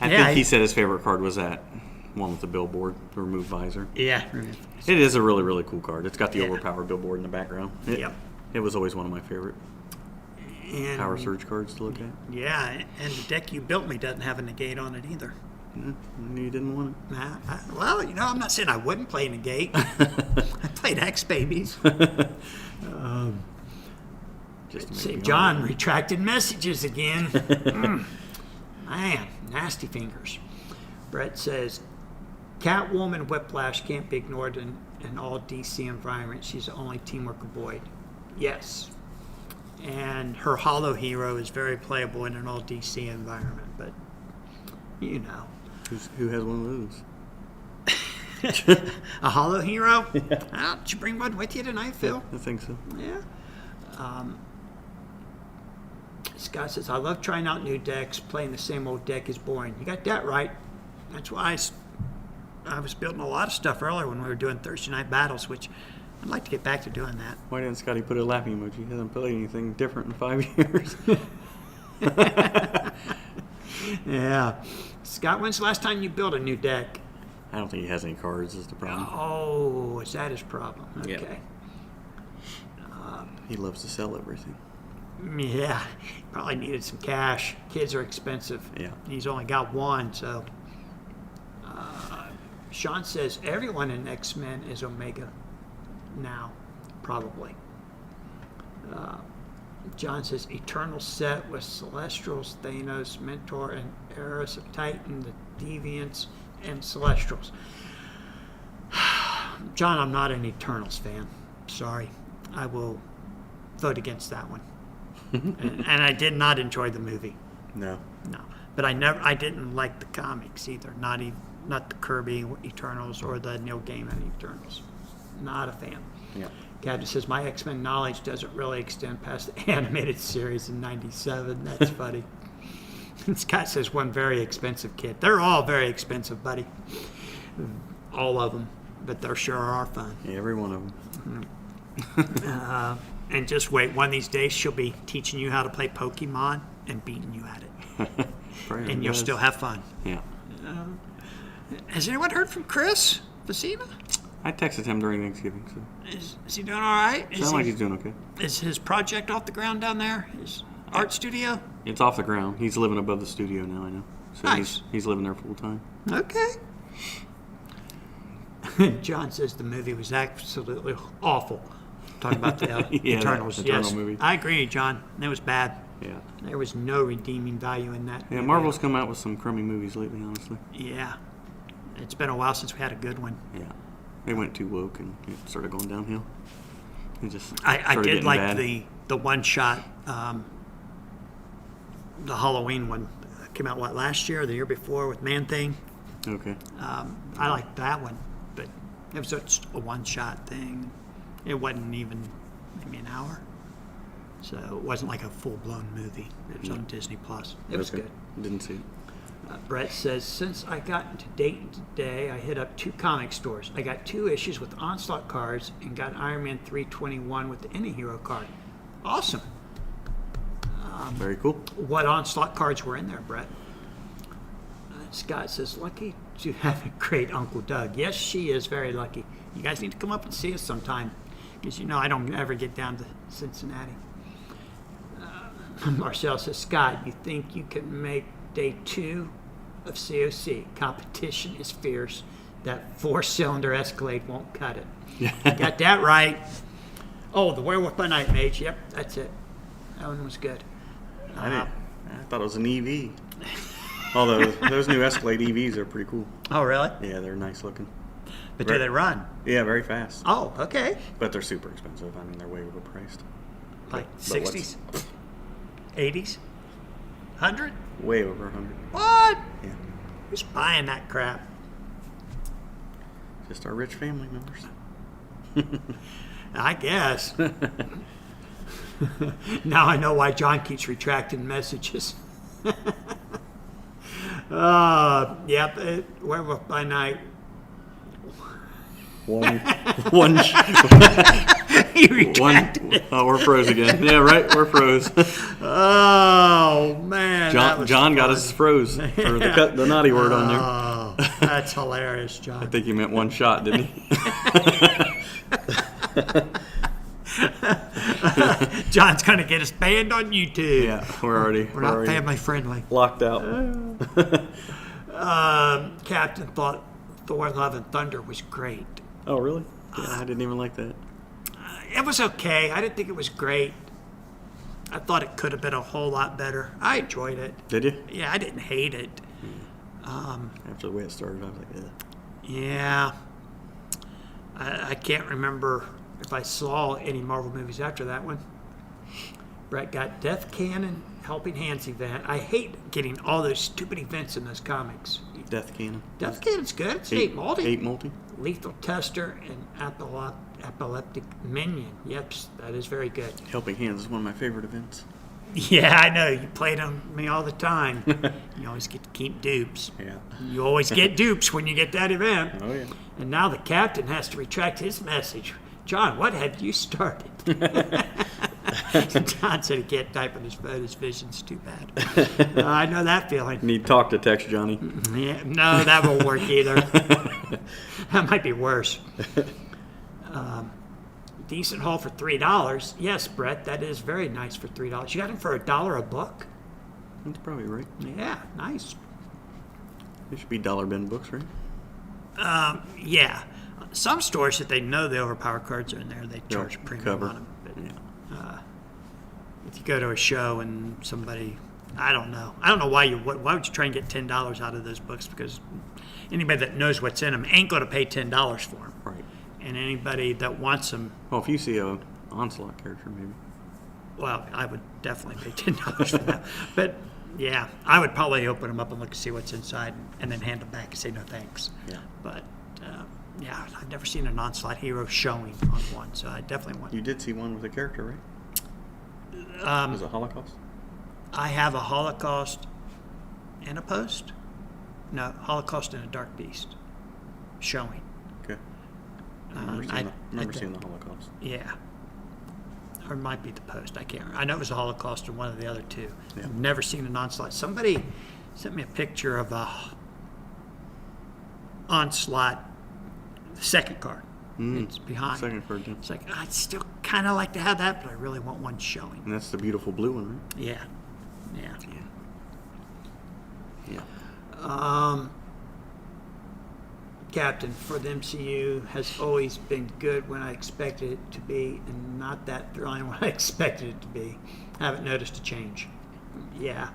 I Yeah, think he said his favorite card was that one with the billboard, the remove visor. Yeah. It is a really, really cool card. It's got the Yeah. overpowered billboard in the background. Yep. It was always one of my favorite And power surge cards to look at. yeah, and the deck you built me doesn't have a negate on it either. Yeah, you didn't want it. Well, you know, I'm not saying I wouldn't play negate. I played X babies. Just to make St. me John honest. retracted messages again. Man, nasty fingers. Brett says, Catwoman Whiplash can't be ignored in an all DC environment. She's the only teamwork avoid. Yes. And her Hollow Hero is very playable in an all DC environment, but you know. Who has one of those? A Hollow Hero? Did you bring one with you tonight, Phil? I think so. Yeah. Scott says, I love trying out new decks. Playing the same old deck is boring. You got that right. That's why I was building a lot of stuff earlier when we were doing Thursday night battles, which I'd like to get back to doing that. Why didn't Scotty put a laughing emoji? He hasn't played anything different in 5 years. Yeah. Scott, when's the last time you built a new deck? I don't think he has any cards is the problem. Oh, is that his problem? Yeah. Okay. He loves to sell everything. Yeah. Probably needed some cash. Kids are expensive. Yeah. He's only got one, so. Sean says everyone in X-Men is Omega now, probably. John says Eternal set with Celestials, Thanos, Mentor, and Eris of Titan, the Deviants, and Celestials. John, I'm not an Eternals fan. Sorry. I will vote against that one. and I did not enjoy the movie. No. No. But I didn't like the comics either. Not the Kirby Eternals or the Neil Gaiman Eternals. Not a fan. Yeah. Captain says, my X-Men knowledge doesn't really extend past the animated series in 97. That's funny. Scott says, one very expensive kit. They're all very expensive, buddy. All of them. But they sure are fun. Yeah, every one of them. And just wait. One of these days, she'll be teaching you how to play Pokemon and beating you at it. And you'll still have fun. Yeah. Has anyone heard from Chris Facina? I texted him during Thanksgiving, so Is he doing all right? sounds like he's doing okay. Is his project off the ground down there? His art studio? It's off the ground. He's living above the studio now, I know. So Nice. he's living there full time. Okay. John says the movie was absolutely awful. Talking about the Yeah, that Eternals. Eternal Yes, movie. I agree, John. It was bad. Yeah. There was no redeeming value in that. Yeah, movie. Marvel's come out with some crummy movies lately, honestly. Yeah. It's been a while since we had a good one. Yeah. They went too woke and it started going downhill. It just I started did getting like bad. the one shot, the Halloween one that came out last year or the year before with Man Thing. Okay. I liked that one, but it was just a one shot thing. It wasn't even maybe an hour. So it wasn't like a full-blown movie. It was on Disney Plus. It was Okay. good. Didn't see it. Brett says, since I got into Dayton today, I hit up 2 comic stores. I got 2 issues with Onslaught cards and got Iron Man 321 with the Any Hero card. Awesome. Very cool. What Onslaught cards were in there, Brett? Scott says, lucky to have a great Uncle Doug. Yes, she is very lucky. You guys need to come up and see us sometime, because you know I don't ever get down to Cincinnati. Marcel says, Scott, you think you can make day 2 of COC? Competition is fierce. That 4-cylinder Escalade won't cut it. Got that right. Oh, the Werewolf by Night Mage. Yep, that's it. That one was good. I thought it was an EV. Although those new Escalade EVs are pretty cool. Oh, really? Yeah, they're nice looking. But do they run? Yeah, very fast. Oh, okay. But they're super expensive. I mean, they're way overpriced. Like But 60s? 80s? 100? Way over 100. What? Yeah. Who's buying that crap? Just our rich family members. I guess. Now I know why John keeps retracting messages. Yep, Werewolf by Night. One. He retracted. Oh, we're froze again. Yeah, right. We're froze. Oh, man. that was John got fun. us froze for the naughty word on there. Oh, that's hilarious, John. I think he meant one shot, didn't he? John's going to get us banned on YouTube. Yeah, we're Not already family friendly. locked out. Captain thought Thor Love and Thunder was great. Oh, really? Yeah, I didn't even like that. It was okay. I didn't think it was great. I thought it could have been a whole lot better. I enjoyed it. Did you? Yeah, I didn't hate it. After the way it started, I was like, yeah. Yeah. I can't remember if I saw any Marvel movies after that one. Brett got Death Cannon, Helping Hands event. I hate getting all those stupid events in those comics. Death Cannon. Death Cannon's good. It's 8 multi. 8 multi. Lethal Tester and Epileptic Minion. Yep, that is very good. Helping Hands is one of my favorite events. Yeah, I know. You played on me all the time. You always get to keep dupes. Yeah. You always get dupes when you get that event. Oh, yeah. And now the captain has to retract his message. John, what have you started? John said he can't type on his phone. His vision's too bad. I know that feeling. Need talk to text, Johnny. Yeah, no, that won't work either. That might be worse. Decent haul for $3. Yes, Brett, that is very nice for $3. You got him for $1 a book? That's probably right. Yeah, nice. It should be dollar bin books, right? Yeah. Some stores, if they know the overpower cards are in there, they charge a premium cover. on them. But Yeah. if you go to a show and somebody, I don't know why would you try and get $10 out of those books, because anybody that knows what's in them ain't going to pay $10 for them. Right. And anybody that wants them, Well, if you see a Onslaught character, maybe. well, I would definitely pay $10 for that. But yeah, I would probably open them up and look to see what's inside, and then hand them back and say no thanks. Yeah. But yeah, I've never seen an Onslaught hero showing on one, so I definitely want. You did see one with a character, right? Was it Holocaust? I have a Holocaust and a Post. No, Holocaust and a Dark Beast showing. Okay. I remember seeing the Holocaust. Yeah. Or it might be the Post. I can't remember. I know it was a Holocaust and one of the other two. Yeah. I've never seen an Onslaught. Somebody sent me a picture of a Onslaught, the second card. It's behind. Second card, yeah. It's like, I'd still kind of like to have that, but I really want one showing. And that's the beautiful blue one, right? Yeah. Yeah. Yeah. Captain for the MCU has always been good when I expected it to be, and not that thrilling when I expected it to be. Haven't noticed a change. Yeah.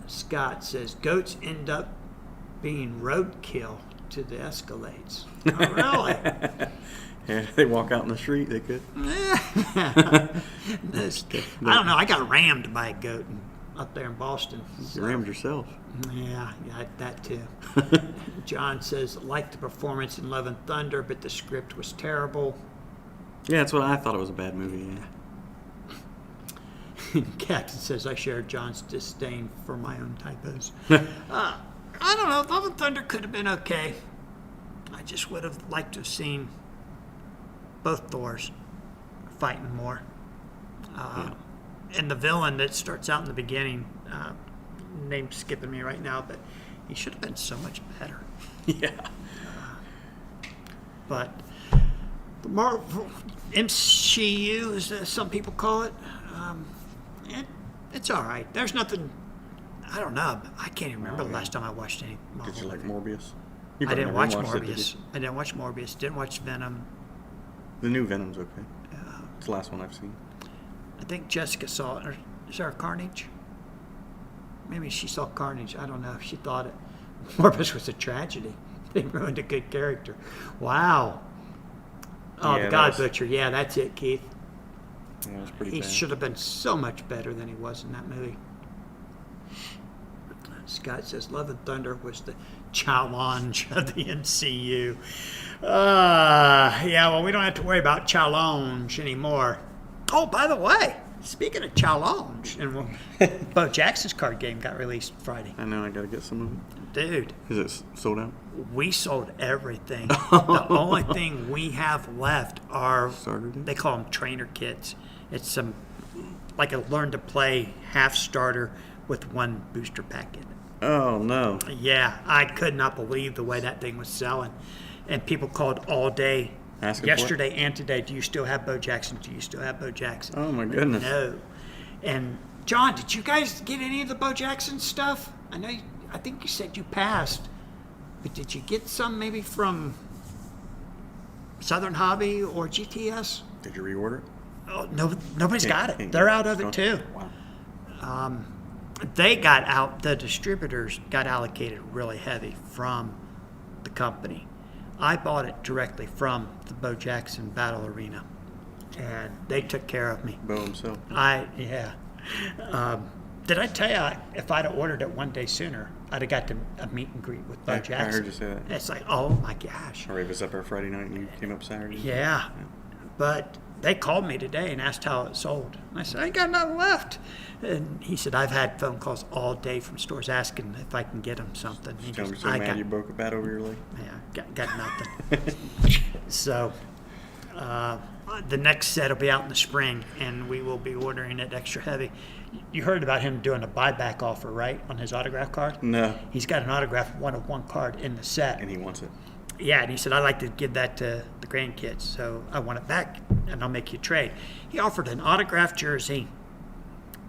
Scott says goats end up being roadkill to the Escalades. Oh, really? Yeah, they walk out in the street, they could. I don't know. I got rammed by a goat up there in Boston. You rammed yourself. Yeah, that too. John says, liked the performance in Love and Thunder, but the script was terrible. Yeah, that's what I thought. It was a bad movie, yeah. Captain says I share John's disdain for my own typos. I don't know. Love and Thunder could have been okay. I just would have liked to have seen both Thors fighting more. And the villain that starts out in the beginning, name's skipping me right now, but he should have been so much better. Yeah. But the Marvel MCU, as some people call it, it's all right. There's nothing. I don't know. I can't even remember the last time I watched any Marvel. Did you like Morbius? I didn't watch watch Morbius. I didn't watch Morbius. Didn't watch Venom. The new Venom's okay. It's the last one I've seen. I think Jessica saw it. Or is there a Carnage? Maybe she saw Carnage. I don't know if she thought it. Morbius was a tragedy. They ruined a good character. Wow. Oh, Yeah, the that God was- Butcher. Yeah, that's it, Keith. Yeah, it was pretty He bad. should have been so much better than he was in that movie. Scott says Love and Thunder was the challenge of the MCU. Yeah, well, we don't have to worry about challenge anymore. Oh, by the way, speaking of challenge, and Bo Jackson's card game got released Friday. I know, I gotta get some of it. Dude, Is it sold out? we sold everything. The only thing we have left are, Starter deck? they call them trainer kits. It's some, like a learn to play half starter with one booster pack in it. Oh, no. Yeah, I could not believe the way that thing was selling. And people called all day, Asking for it? yesterday and today, do you still have Bo Jackson? Do you still have Bo Jackson? Oh, my goodness. No. And John, did you guys get any of the Bo Jackson stuff? I know, I think you said you passed, but did you get some maybe from Southern Hobby or GTS? Did you reorder it? Oh, no, nobody's got it. Can't They're get out of it Gone? too. Wow. They got out, the distributors got allocated really heavy from the company. I bought it directly from the Bo Jackson Battle Arena, and they took care of me. Bo himself. Yeah. Did I tell you, if I'd have ordered it one day sooner, I'd have got a meet and greet with Bo I Jackson. heard you say that. It's like, oh my gosh. Or he was up there Friday night and you came up Saturday. Yeah. But they called me today and asked how it sold. And I said, I ain't got nothing left. And he said, I've had phone calls all day from stores asking if I can get them something. He Tell me goes, so I mad got, you broke a bat over your leg. yeah, got nothing. So the next set will be out in the spring, and we will be ordering it extra heavy. You heard about him doing a buyback offer, right, on his autograph card? No. He's got an autograph 1-of-1 card in the set. And he wants it. Yeah, and he said, I'd like to give that to the grandkids, so I want it back, and I'll make you a trade. He offered an autographed jersey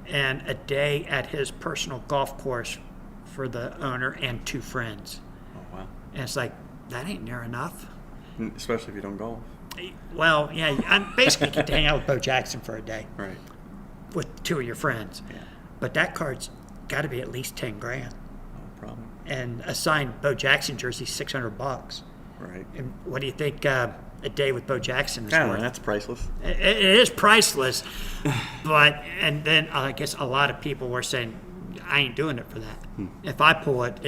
and a day at his personal golf course for the owner and 2 friends. Oh, wow. And it's like, that ain't near enough. Especially if you don't golf. Well, yeah, I basically get to hang out with Bo Jackson for a day Right. with 2 of your friends. Yeah. But that card's got to be at least 10 grand. No problem. And a signed Bo Jackson jersey, $600. Right. And what do you think a day with Bo Jackson is I don't know, worth? that's priceless. It is priceless, but and then I guess a lot of people were saying, I ain't doing it for that. If I pull it,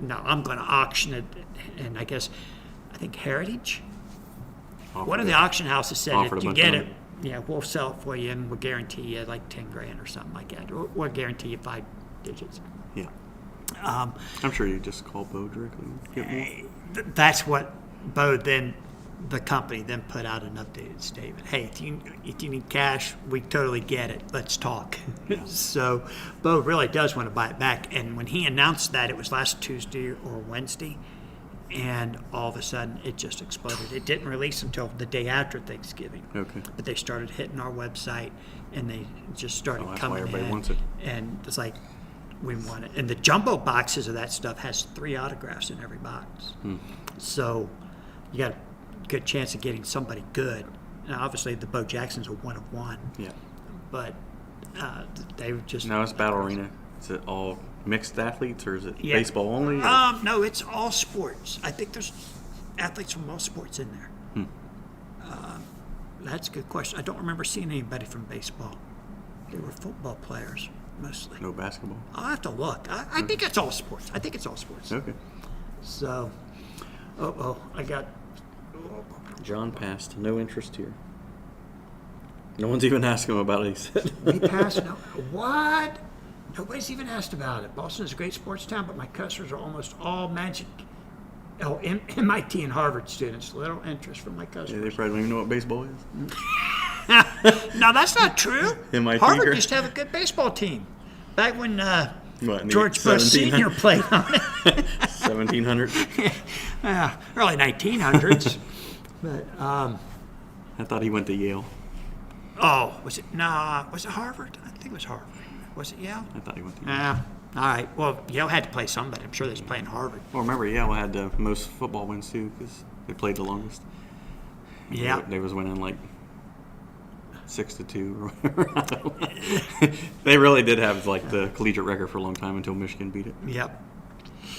I'm going to auction it, and I think Heritage, one of the auction houses said Offered if a you bunch get of it, yeah, we'll sell it for you, and we'll guarantee you like 10 grand or something like that. We'll guarantee you 5 digits. Yeah. I'm sure you just call Bo directly and get more. That's what Bo then, the company then put out an updated statement. Hey, if you need cash, we totally get it. Let's talk. So Bo really does want to buy it back. And when he announced that, it was last Tuesday or Wednesday, and all of a sudden it just exploded. It didn't release until the day after Thanksgiving. Okay. But they started hitting our website, and they just started Oh, that's coming why everybody in. wants it. And it's like, we want it. And the jumbo boxes of that stuff has 3 autographs in every box. So you got a good chance of getting somebody good. Now, obviously, the Bo Jackson's a 1-of-1, Yeah. but they were just... Now it's Battle Arena. Is it all mixed athletes or is it Yeah. baseball only? Or? No, it's all sports. I think there's athletes from all sports in there. That's a good question. I don't remember seeing anybody from baseball. They were football players, mostly. No basketball. I'll have to look. I think it's all sports. I think it's all sports. Okay. So, I got... John passed. No interest here. No one's even asked him about it, he said. We passed. No, what? Nobody's even asked about it. Boston is a great sports town, but my customers are almost all Magic, MIT and Harvard students. Little interest from my Yeah, customers. they probably don't even know what baseball is. No, that's not true. MIT Harvard grad- used to have a good baseball team. Back when What, in the George Bush 1700s? Sr. played on it. 1700. Early 1900s. But, I thought he went to Yale. was it Harvard? I think it was Harvard. Was it Yale? I thought he went to Yale. Yeah. All right. Well, Yale had to play somebody. I'm sure they was playing Harvard. Well, remember, Yale had the most football wins too because they played the longest. Yeah. They was winning like 6-2 or whatever. I don't know. They really did have like the collegiate record for a long time until Michigan beat it. Yep.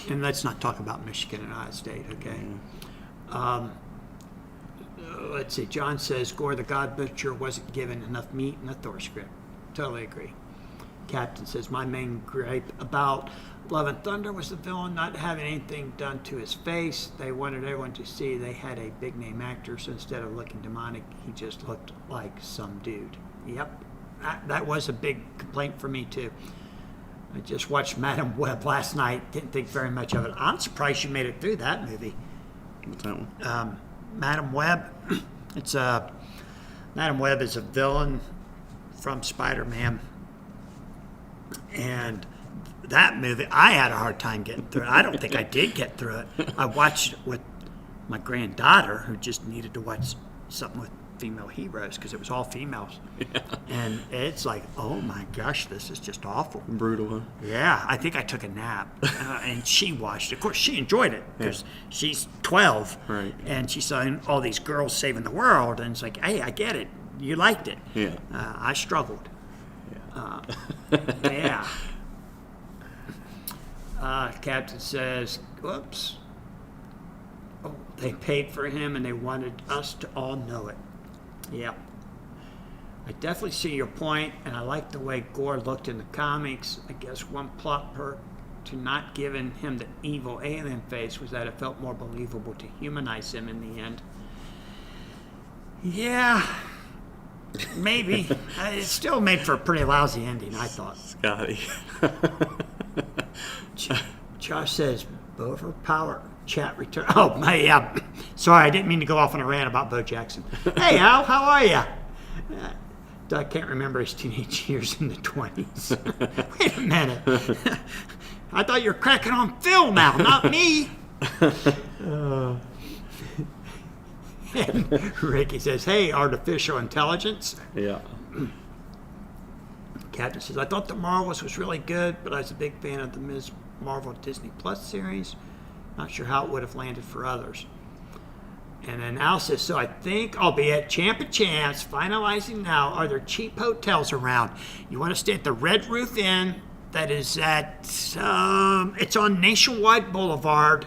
And let's not talk about Michigan and Ohio State, okay? Let's see. John says Gore the God Butcher wasn't given enough meat in the Thor script. Totally agree. Captain says my main gripe about Love and Thunder was the villain not having anything done to his face. They wanted everyone to see they had a big name actor, so instead of looking demonic, he just looked like some dude. Yep. That was a big complaint for me too. I just watched Madam Web last night. Didn't think very much of it. I'm surprised you made it through that movie. What's that one? Madam Web. It's Madam Web is a villain from Spider-Man, and that movie I had a hard time getting through it. I don't think I did get through it. I watched it with my granddaughter, who just needed to watch something with female heroes because it was all females, and it's like, oh my gosh, this is just awful. Brutal, huh? Yeah, I think I took a nap, and she watched it. Of course, she enjoyed it because she's 12, Right. and she saw all these girls saving the world, and it's like, hey, I get it. You liked it. Yeah. I struggled. Yeah. Captain says, whoops. Oh, they paid for him, and they wanted us to all know it. Yep. I definitely see your point, and I like the way Gore looked in the comics. I guess one plot perk to not giving him the evil alien face was that it felt more believable to humanize him in the end. Yeah, maybe. It still made for a pretty lousy ending, I thought. Scotty. Josh says, overpower chat return. Oh, my, sorry, I didn't mean to go off on a rant about Bo Jackson. Hey, Al, how are you? Doug can't remember his teenage years in the 20s. Wait a minute. I thought you were cracking on Phil now, not me. And Ricky says, hey, artificial intelligence. Yeah. Captain says, I thought the Marvels was really good, but I was a big fan of the Ms. Marvel Disney Plus series. Not sure how it would have landed for others. And then Al says, so I think I'll be at Champ and Chance, finalizing now. Are there cheap hotels around? You want to stay at the Red Roof Inn that is at, it's on Nationwide Boulevard.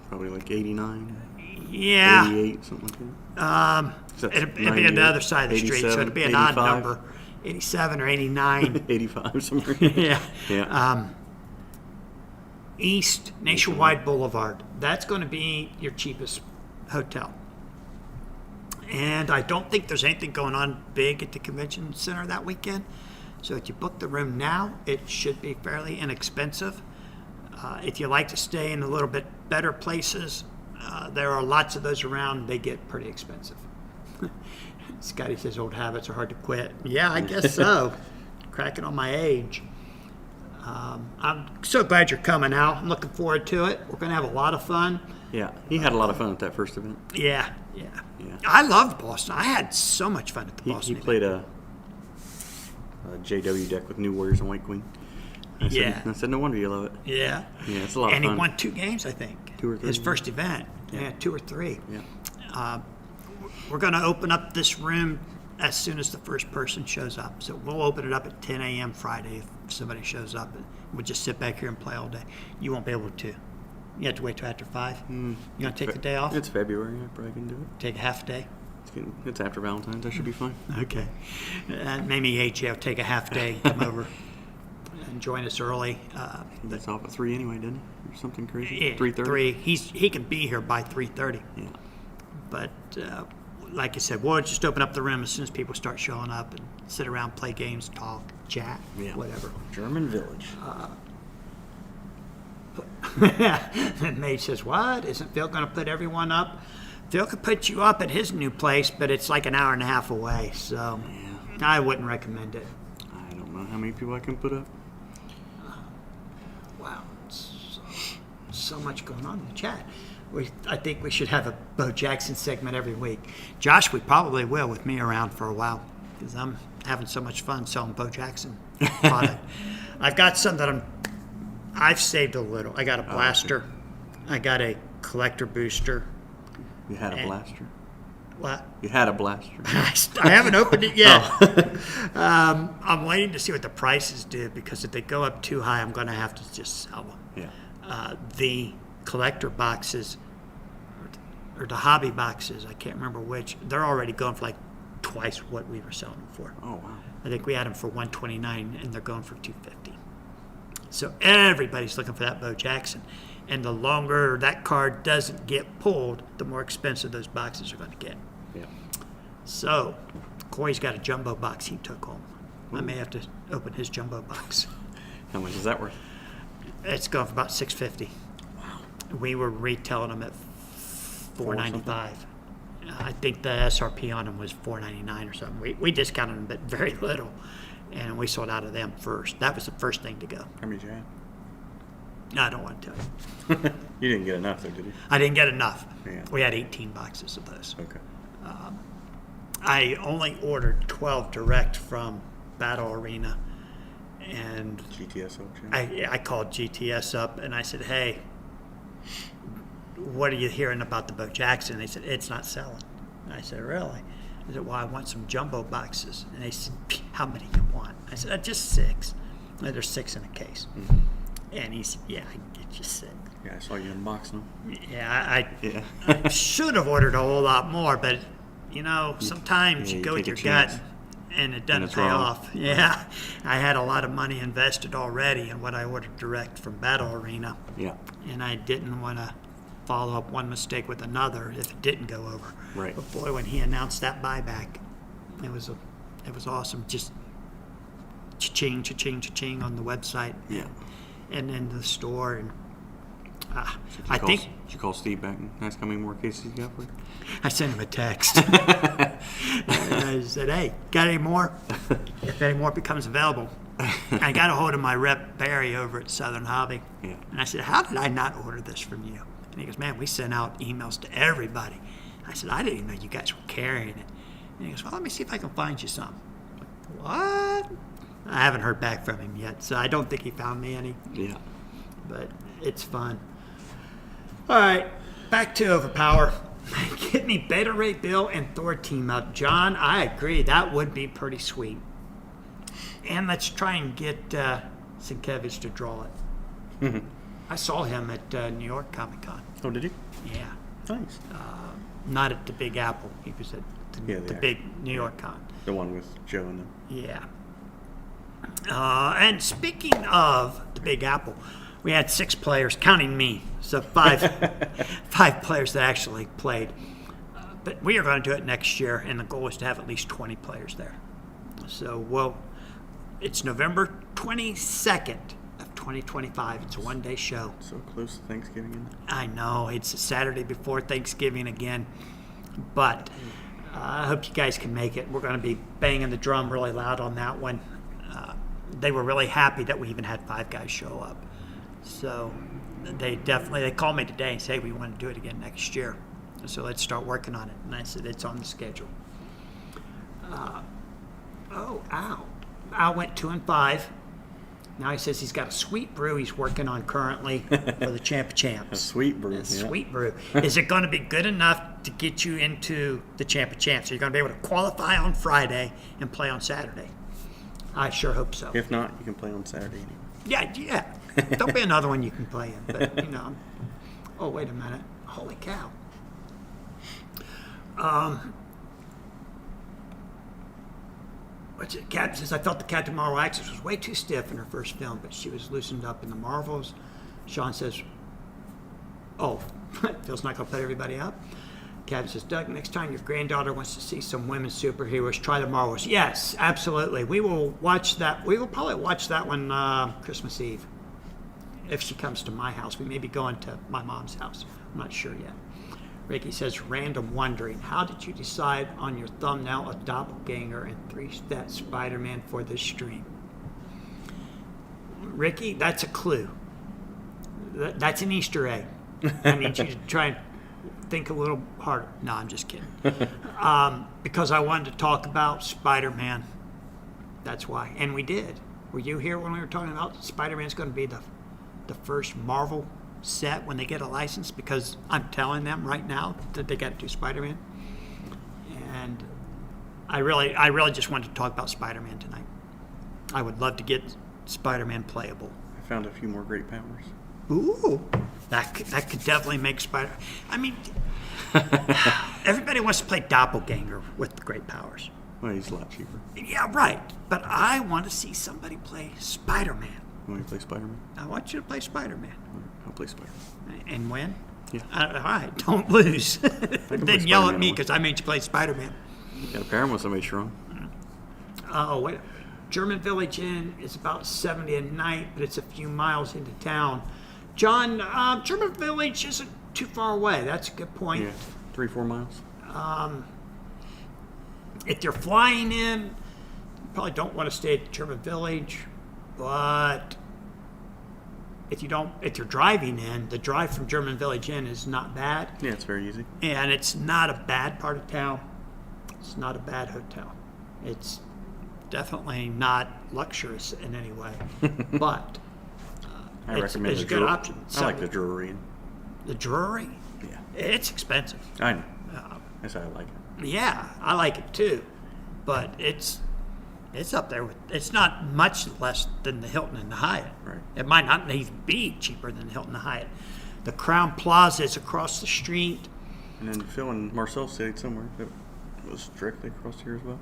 Probably like 89, Yeah. 88, something like that. It'd be on the other side of the street, so 87, it'd be an odd 85. number. 87 or 89. 85 somewhere. Yeah. Yeah. East Nationwide Boulevard. That's going to be your cheapest hotel. And I don't think there's anything going on big at the convention center that weekend. So if you book the room now, it should be fairly inexpensive. If you like to stay in a little bit better places, there are lots of those around. They get pretty expensive. Scotty says old habits are hard to quit. Yeah, I guess so. Cracking on my age. I'm so glad you're coming out. I'm looking forward to it. We're going to have a lot of fun. Yeah. He had a lot of fun at that first event. Yeah. Yeah. I loved Boston. I had so much fun at the He Boston event. played a JW deck with New Warriors and White Queen. I said, no wonder you love it. Yeah. Yeah, it's a lot And of he fun. won 2 games, I think. 2 or 3. His first event. Yeah, 2 or 3. Yeah. We're going to open up this room as soon as the first person shows up. So we'll open it up at 10 a.m. Friday if somebody shows up. And we'll just sit back here and play all day. You won't be able to. You have to wait till after 5. You want to take the day off? It's February. I probably can do it. Take a half day? It's after Valentine's. I should be fine. Okay. Maybe AJ will take a half day, come over and join us early. That's off at 3 anyway, didn't he? Or something crazy. Yeah, 3:30. 3. He can be here by 3:30. Yeah. But like I said, we'll just open up the room as soon as people start showing up and sit around, play games, talk, chat, Yeah. whatever. German Village. And Mage says, what? Isn't Phil going to put everyone up? Phil could put you up at his new place, but it's like an hour and a half away, so I wouldn't recommend it. I don't know how many people I can put up. Wow, so much going on in the chat. I think we should have a Bo Jackson segment every week. Josh, we probably will with me around for a while because I'm having so much fun selling Bo Jackson product. I've got some that I've saved a little. I got a blaster. I got a collector booster. You had a blaster? What? You had a blaster? I haven't opened it yet. I'm waiting to see what the prices do because if they go up too high, I'm going to have to just sell them. Yeah. The collector boxes or the hobby boxes, I can't remember which, they're already going for like twice what we were selling them for. Oh, wow. I think we had them for $129 and they're going for $250. So everybody's looking for that Bo Jackson. And the longer that card doesn't get pulled, the more expensive those boxes are going to get. Yeah. So Corey's got a jumbo box he took home. I may have to open his jumbo box. How much is that worth? It's going for about $650. Wow. We were retailing them at $4.95. I think the SRP on them was $4.99 or something. We discounted them, but very little, and we sold out of them first. That was the first thing to go. How many did you have? I don't want to tell you. You didn't get enough, though, did you? I didn't get enough. Yeah. We had 18 boxes of those. Okay. I only ordered 12 direct from Battle Arena, and GTS auction? I called GTS up and I said, hey, what are you hearing about the Bo Jackson? They said, it's not selling. And I said, really? I said, well, I want some jumbo boxes. And they said, how many you want? I said, just 6. And there's 6 in a case. Mm-hmm. And he said, yeah, I can get you 6. Yeah, I saw you unbox them. Yeah, Yeah. I should have ordered a whole lot more, but, sometimes yeah, you you go with take your a gut chance. and it doesn't it's pay wrong. off. Yeah, I had a lot of money invested already in what I ordered direct from Battle Arena, Yeah. and I didn't want to follow up one mistake with another if it didn't go over. Right. But boy, when he announced that buyback, it was awesome. Just cha-ching, cha-ching, cha-ching on the website. Yeah. And in the store, and Did you call Steve back and ask how many more cases you got for you? I sent him a text. And I said, hey, got any more? If any more becomes available. I got a hold of my rep, Barry, over at Southern Hobby. Yeah. And I said, how did I not order this from you? And he goes, man, we sent out emails to everybody. I said, I didn't even know you guys were carrying it. And he goes, well, let me see if I can find you some. What? I haven't heard back from him yet, so I don't think he found me any. Yeah. But it's fun. All right, back to Overpower. Get me Beta Ray Bill and Thor team up. John, I agree. That would be pretty sweet. And let's try and get Sienkiewicz to draw it. I saw him at New York Comic Con. Oh, did you? Yeah. Nice. Not at the Big Apple. He was at Yeah, the the big New York Con. The one with Joe and them. Yeah. And speaking of the Big Apple, we had 6 players, counting me, so 5 players that actually played. But we are going to do it next year, and the goal is to have at least 20 players there. So, it's November 22nd of 2025. It's a one-day show. So close to Thanksgiving, isn't it? I know, it's a Saturday before Thanksgiving again, but I hope you guys can make it. We're going to be banging the drum really loud on that one. They were really happy that we even had 5 guys show up. So they called me today and said, hey, we want to do it again next year. So let's start working on it. And I said, it's on the schedule. Al went 2-5. Now he says he's got a sweet brew he's working on currently for the Champ of A Champs. sweet brew. A sweet brew. Is it going to be good enough to get you into the Champ of Champs? Are you going to be able to qualify on Friday and play on Saturday? I sure hope so. If not, you can play on Saturday anyway. Yeah. Don't be another one you can play in. But, Oh, wait a minute. Holy cow. What's it? Cat says, I felt the Captain Marvel actress was way too stiff in her first film, but she was loosened up in the Marvels. Sean says, oh, Phil's not going to put everybody up. Kevin says, Doug, next time your granddaughter wants to see some women superheroes, try the Marvels. Yes, absolutely. We will watch that. We will probably watch that one Christmas Eve. If she comes to my house. We may be going to my mom's house. I'm not sure yet. Ricky says, random wondering, how did you decide on your thumbnail of Doppelganger and 3-Step Spider-Man for this stream? Ricky, that's a clue. That's an Easter egg. I need you to try and think a little harder. No, I'm just kidding. Because I wanted to talk about Spider-Man. That's why. And we did. Were you here when we were talking about Spider-Man's going to be the first Marvel set when they get a license? Because I'm telling them right now that they got to do Spider-Man. And I really just wanted to talk about Spider-Man tonight. I would love to get Spider-Man playable. I found a few more great powers. Ooh, that could definitely make Spider. I mean, everybody wants to play Doppelganger with great powers. Well, he's a lot cheaper. Yeah, right. But I want to see somebody play Spider-Man. You want me to play Spider-Man? I want you to play Spider-Man. I'll play Spider-Man. And win? Yeah. All right, don't lose. Then yell at me because I made you play Spider-Man. You got a pair with somebody strong. Oh, wait. German Village Inn is about 70 a night, but it's a few miles into town. John, German Village isn't too far away. That's a good point. Yeah, 3-4 miles. If you're flying in, you probably don't want to stay at German Village, but if you're driving in, the drive from German Village Inn is not bad. Yeah, it's very easy. And it's not a bad part of town. It's not a bad hotel. It's definitely not luxurious in any way, but I recommend it's the a good option. I like the Drury. The Drury? Yeah. It's expensive. I know. That's how I like it. Yeah, I like it too, but it's up there with. It's not much less than the Hilton and the Hyatt. Right. It might not even be cheaper than the Hilton and the Hyatt. The Crown Plaza is across the street. And then Phil and Marcel stayed somewhere that was directly across here as well.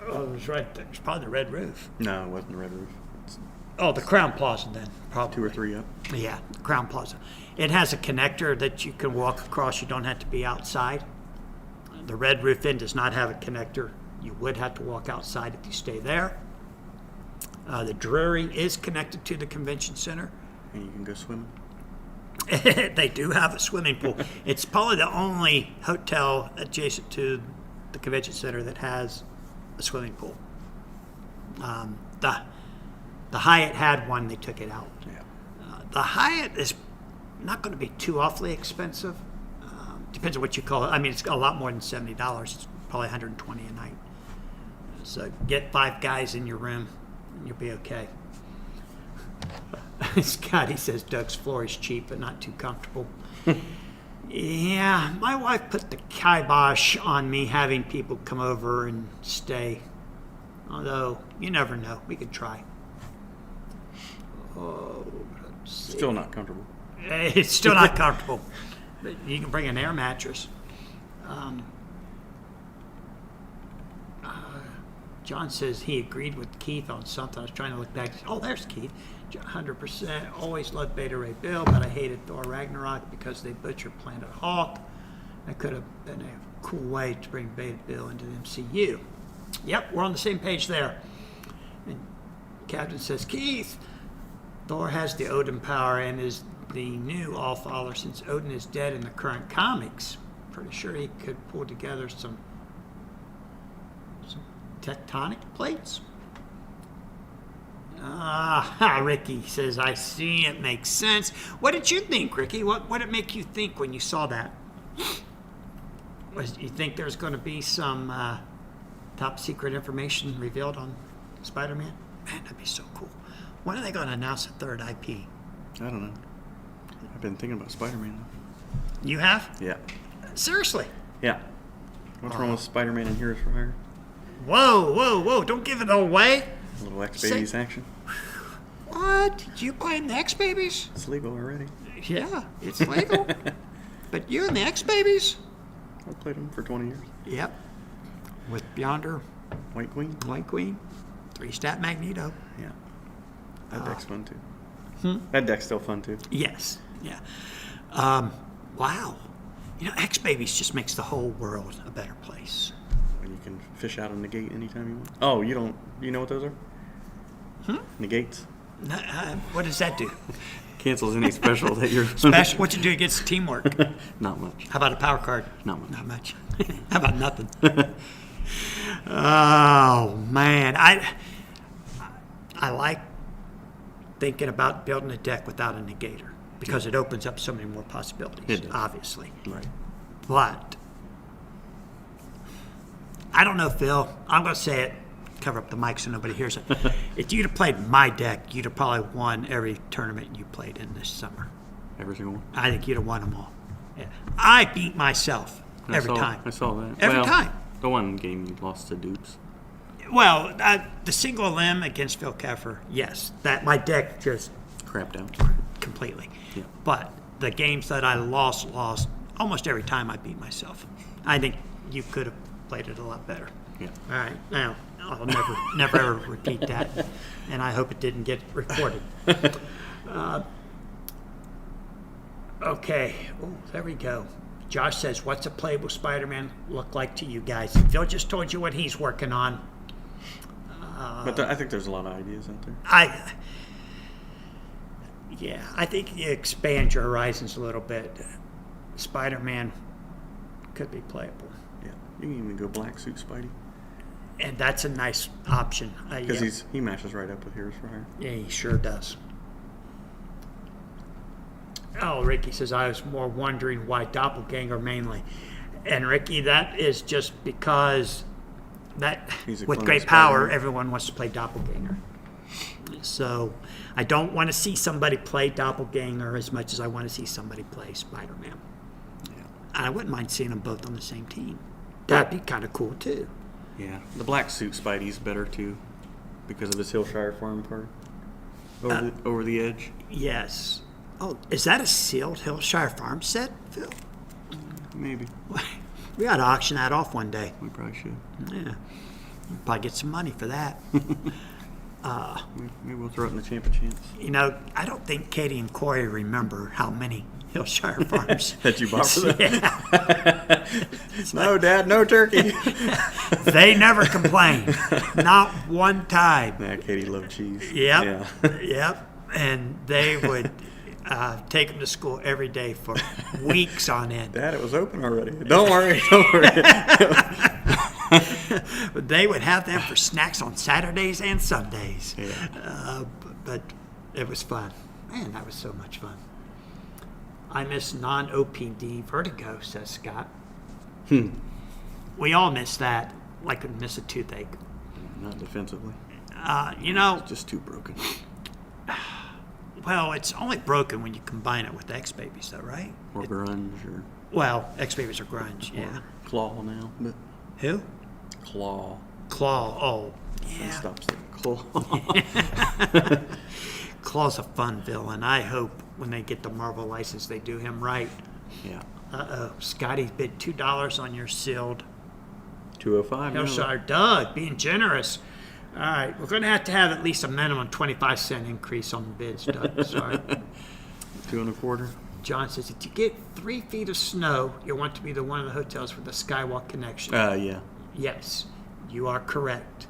Oh, it was right there. It's probably the Red Roof. No, it wasn't the Red Roof. It's Oh, the Crown Plaza then, probably. 2 or 3 up. Yeah, Crown Plaza. It has a connector that you can walk across. You don't have to be outside. The Red Roof Inn does not have a connector. You would have to walk outside if you stay there. The Drury is connected to the convention center. And you can go swimming. They do have a swimming pool. It's probably the only hotel adjacent to the convention center that has a swimming pool. The Hyatt had one. They took it out. Yeah. The Hyatt is not going to be too awfully expensive. Depends on what you call it. I mean, it's a lot more than $70. It's probably $120 a night. So get 5 guys in your room, and you'll be okay. Scotty says Doug's floor is cheap but not too comfortable. Yeah, my wife put the kibosh on me having people come over and stay. Although, you never know. We could try. Oh, let's see. Still not comfortable. It's still not comfortable. But you can bring an air mattress. John says he agreed with Keith on something. I was trying to look back. Oh, there's Keith. 100%. Always loved Beta Ray Bill, but I hated Thor Ragnarok because they butchered Planet Hulk. That could have been a cool way to bring Beta Bill into the MCU. Yep, we're on the same page there. And Captain says, Keith, Thor has the Odin power and is the new All-Father since Odin is dead in the current comics. Pretty sure he could pull together some tectonic plates. Ricky says, I see, it makes sense. What did you think, Ricky? What did it make you think when you saw that? You think there's going to be some top secret information revealed on Spider-Man? Man, that'd be so cool. When are they going to announce a third IP? I don't know. I've been thinking about Spider-Man though. You have? Yeah. Seriously? Yeah. What's wrong with Spider-Man and Heroes for Hire? Whoa. Don't give it away. A little X-Babies action. What? You playing the X-Babies? It's legal already. Yeah, it's legal. But you and the X-Babies? I've played them for 20 years. Yep. With Beyonder, White Queen? White Queen, 3-Stat Magneto. Yeah. That deck's fun too. That deck's still fun too. Yes. Yeah. Wow. You know, X-Babies just makes the whole world a better place. And you can fish out a negate anytime you want. Oh, you don't. You know what those are? Negates. What does that do? Cancels any special that you're. Special? What you do against teamwork? Not much. How about a power card? Not much. Not much. How about nothing? Oh man, I like thinking about building a deck without a negator because it opens up so many more possibilities. It does. Obviously, Right. but I don't know, Phil. I'm going to say it. Cover up the mic so nobody hears it. If you'd have played my deck, you'd have probably won every tournament you played in this summer. Every single one. I think you'd have won them all. Yeah. I beat myself every I saw, time. I saw that. Every Well, time. The one game you lost to Dupes. Well, the single limb against Phil Keffer, yes. That my deck just Crapped out. completely. Yeah. But the games that I lost almost every time I beat myself. I think you could have played it a lot better. Yeah. All right. Now, I'll never ever repeat that. And I hope it didn't get recorded. Okay. Oh, there we go. Josh says, what's a playable Spider-Man look like to you guys? Phil just told you what he's working on. But I think there's a lot of ideas out there. I think you expand your horizons a little bit. Spider-Man could be playable. Yeah. You can even go black suit Spidey. And that's a nice option. Because he matches right up with Heroes for Hire. Yeah, he sure does. Oh, Ricky says, I was more wondering why Doppelganger mainly. And Ricky, that is just because He's a with clone great of power, Spider-Man. everyone wants to play Doppelganger. So I don't want to see somebody play Doppelganger as much as I want to see somebody play Spider-Man. Yeah. I wouldn't mind seeing them both on the same team. That'd be kind of cool, too. Yeah. The black suit Spidey's better, too. Because of his Hillshire Farm card. Over the edge. Yes. Oh, is that a sealed Hillshire Farm set, Phil? Maybe. We ought to auction that off one day. We probably should. Yeah. We'll probably get some money for that. Maybe we'll throw it in the Champ of Chance. You know, I don't think Katie and Corey remember how many Hillshire Farms That you bought for them? Yeah. No, Dad, no turkey. They never complained. Not one time. Yeah, Katie loved cheese. Yep. Yeah. Yep. And they would take them to school every day for weeks on end. Dad, it was open already. Don't worry. Don't worry. They would have them for snacks on Saturdays and Sundays. Yeah. But it was fun. Man, that was so much fun. I miss non-OPD vertigo, says Scott. We all miss that, like we miss a toothache. Not defensively. You know, Just too broken. well, it's only broken when you combine it with X-Babies, though, right? Or grunge or Well, X-Babies are grunge, yeah. claw now. But Who? claw. Claw. Oh, It yeah. stops it. Claw. Claw's a fun villain. I hope when they get the Marvel license, they do him right. Yeah. Uh-oh. Scotty bid $2 on your sealed 205. no. Hillshire. Doug, being generous. All right. We're going to have at least a minimum 25-cent increase on the bids, Doug. Sorry. 2 1/4. John says, if you get 3 feet of snow, you'll want to be the one of the hotels with the Skywalk connection. Yeah. Yes, you are correct.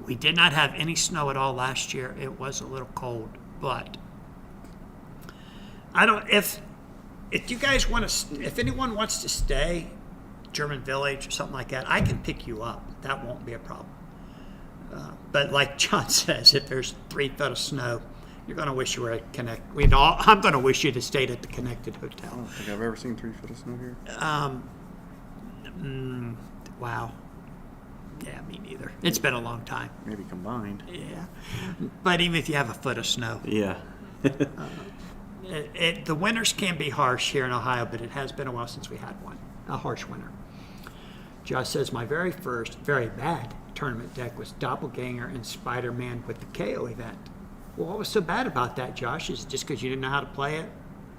We did not have any snow at all last year. It was a little cold, but I don't. If you guys want to, if anyone wants to stay, German Village or something like that, I can pick you up. That won't be a problem. But like John says, if there's 3 feet of snow, you're going to wish you were at Connect. I'm going to wish you'd have stayed at the Connected I Hotel. don't think I've ever seen 3 foot of snow here. Wow. Yeah, me neither. It's been a long time. Maybe combined. Yeah. But even if you have a foot of snow, Yeah. the winters can be harsh here in Ohio, but it has been a while since we had one. A harsh winter. Josh says, my very first, very bad tournament deck was Doppelganger and Spider-Man with the KO event. Well, what was so bad about that, Josh? Is it just because you didn't know how to play it?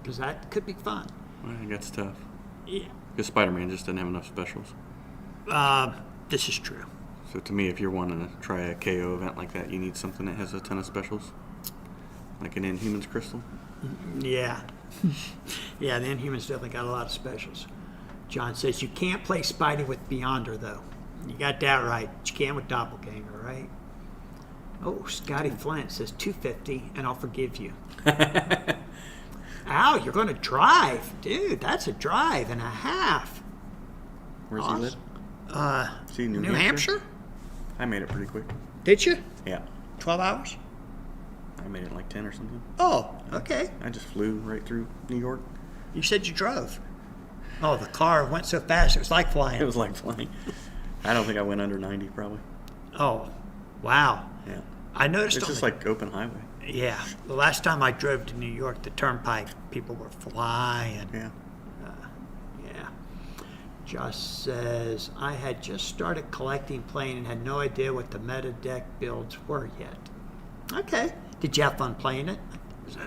Because that could be fun. Well, I think that's tough. Yeah. Because Spider-Man just didn't have enough specials. This is true. So to me, if you're wanting to try a KO event like that, you need something that has a ton of specials. Like an Inhumans Crystal. Yeah. Yeah, the Inhumans definitely got a lot of specials. John says you can't play Spidey with Beyonder, though. You got that right. But you can with Doppelganger, right? Oh, Scotty Flint says 250, and I'll forgive you. Ow, you're going to drive. Dude, that's a drive and a half. Where's he live? See, New Hampshire? I made it pretty quick. Did you? Yeah. 12 hours? I made it in like 10 or something. Oh, okay. I just flew right through New York. You said you drove. Oh, the car went so fast, it was like flying. It was like flying. I don't think I went under 90 probably. Oh, wow. Yeah. I noticed It's on just the- like open highway. Yeah, the last time I drove to New York, the turnpike, people were flying. Yeah. Yeah. Josh says, I had just started collecting playing and had no idea what the meta deck builds were yet. Okay. Did you have fun playing it?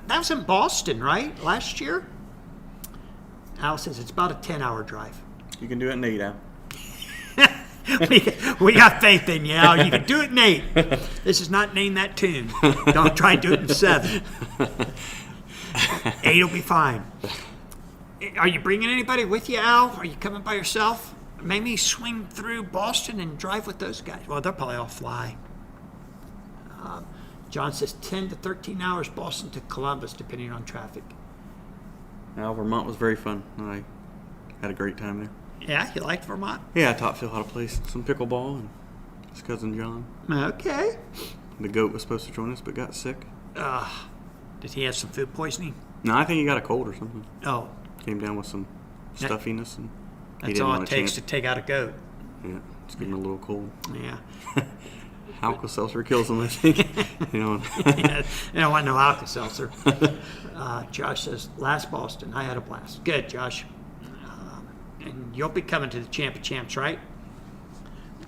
That was in Boston, right? Last year? Al says it's about a 10-hour drive. You can do it in 8 hours. we got faith in you, Al. You can do it in 8. This is not Name That Tune. Don't try and do it in 7. 8 will be fine. Are you bringing anybody with you, Al? Are you coming by yourself? Maybe swing through Boston and drive with those guys. Well, they'll probably all fly. John says 10 to 13 hours Boston to Columbus, depending on traffic. Now, Vermont was very fun. I had a great time there. Yeah, you liked Vermont? Yeah, I taught Phil how to play some pickleball and his cousin John. Okay. The goat was supposed to join us but got sick. Did he have some food poisoning? No, I think he got a cold or something. Oh, Came down with some stuffiness and he that's didn't all want it a takes chance. to take out a goat. Yeah, it's getting a little cold. Yeah. Alka-Seltzer kills him, I think. You know. Yeah, I don't want no Alka-Seltzer. Josh says, last Boston, I had a blast. Good, Josh. And you'll be coming to the Champ of Champs, right?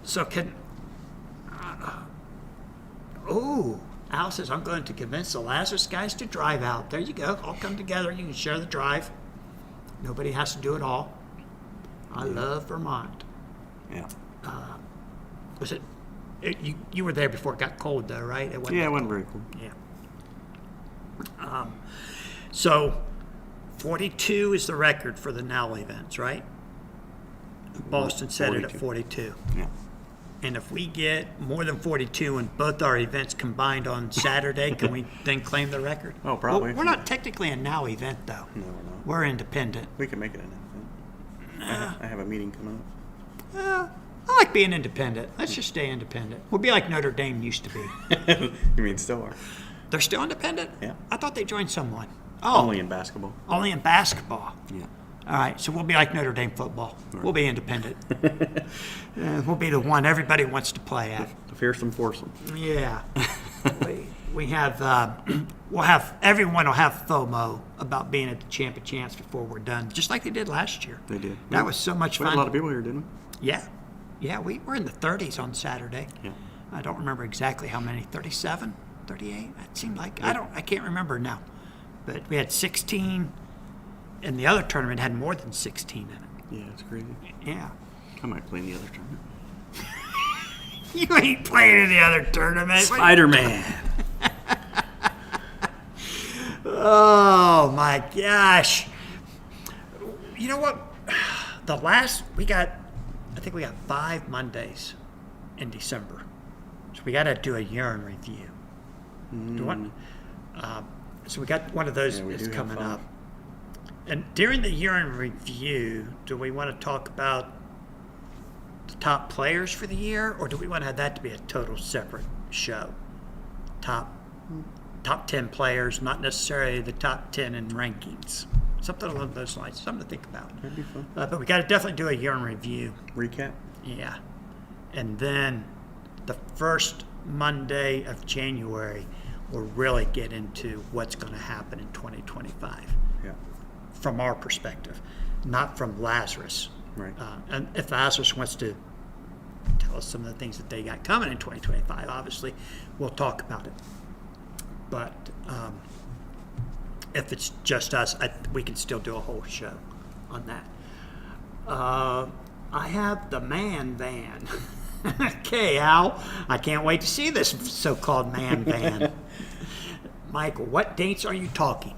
So Al says, I'm going to convince the Lazarus guys to drive out. There you go. All come together. You can share the drive. Nobody has to do it all. I love Vermont. Yeah. Was it you were there before it got cold, though, right? It wasn't Yeah, that it wasn't cold. very cool. Yeah. So 42 is the record for the NOW events, right? Boston set it at 42. Yeah. And if we get more than 42 in both our events combined on Saturday, can we then claim the record? Oh, probably. Well, we're not technically a NOW event, though. No, we're not. We're independent. We can make it an event. I have a meeting coming I like being independent. Let's just stay independent. We'll be like Notre Dame used to be. up. You mean still are? They're still independent? Yeah. I thought they joined someone. Oh, Only in basketball. only in basketball. Yeah. All right, so we'll be like Notre Dame football. We'll be independent. We'll be the one everybody wants to play at. The fearsome foursome. Yeah. we have, everyone will have FOMO about being at the Champ of Champs before we're done, just like they did last year. They did. That was so much We had fun. a lot of people here, didn't Yeah. Yeah, we were in the 30s on Saturday. we? Yeah. I don't remember exactly how many, 37, 38? It seemed like, I can't remember now. But we had 16, and the other tournament had more than 16 in it. Yeah, it's crazy. Yeah. I might play in the other tournament. You ain't playing in the other tournament. Spider-Man. Oh my gosh. You know what? I think we got 5 Mondays in December. So we got to do a year in review. Do one. So we got one of those Yeah, we that's do have coming 5. up. And during the year in review, do we want to talk about the top players for the year, or do we want to have that to be a total separate show? Top 10 players, not necessarily the top 10 in rankings. Something along those lines. Something to think about. That'd be fun. But we got to definitely do a year in review. Recap. Yeah. And then the first Monday of January, we'll really get into what's going to happen in 2025 Yeah. from our perspective, not from Lazarus. Right. And if Lazarus wants to tell us some of the things that they got coming in 2025, obviously, we'll talk about it. But if it's just us, we can still do a whole show on that. I have the man van. Okay, Al, I can't wait to see this so-called man van. Michael, what dates are you talking?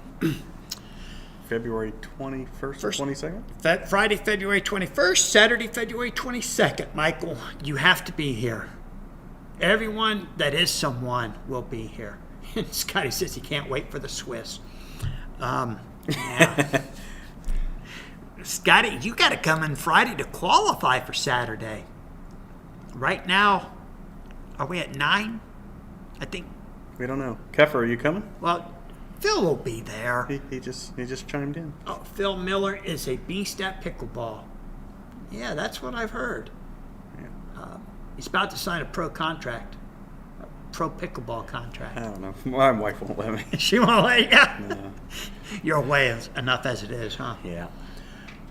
February 21st or 22nd? Friday, February 21st, Saturday, February 22nd. Michael, you have to be here. Everyone that is someone will be here. And Scotty says he can't wait for the Swiss. Yeah. Scotty, you got to come in Friday to qualify for Saturday. Right now, are we at 9? I think. We don't know. Keffer, are you coming? Well, Phil will be there. He just chimed in. Oh, Phil Miller is a beast at pickleball. Yeah, that's what I've heard. Yeah. He's about to sign a pro contract, a pro pickleball I contract. don't know. My wife won't let me. She won't let you. No. You're away enough as it is, huh? Yeah.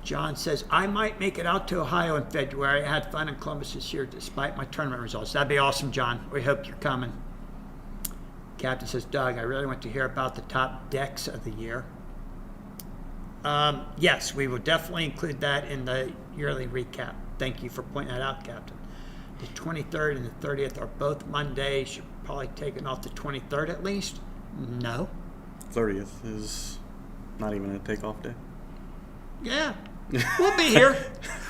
John says, I might make it out to Ohio in February. I had fun in Columbus this year despite my tournament results. That'd be awesome, John. We hope you're coming. Captain says, Doug, I really want to hear about the top decks of the year. Yes, we will definitely include that in the yearly recap. Thank you for pointing that out, Captain. The 23rd and the 30th are both Mondays. You're probably taking off the 23rd at least? No. 30th is not even a takeoff day. Yeah. We'll be here.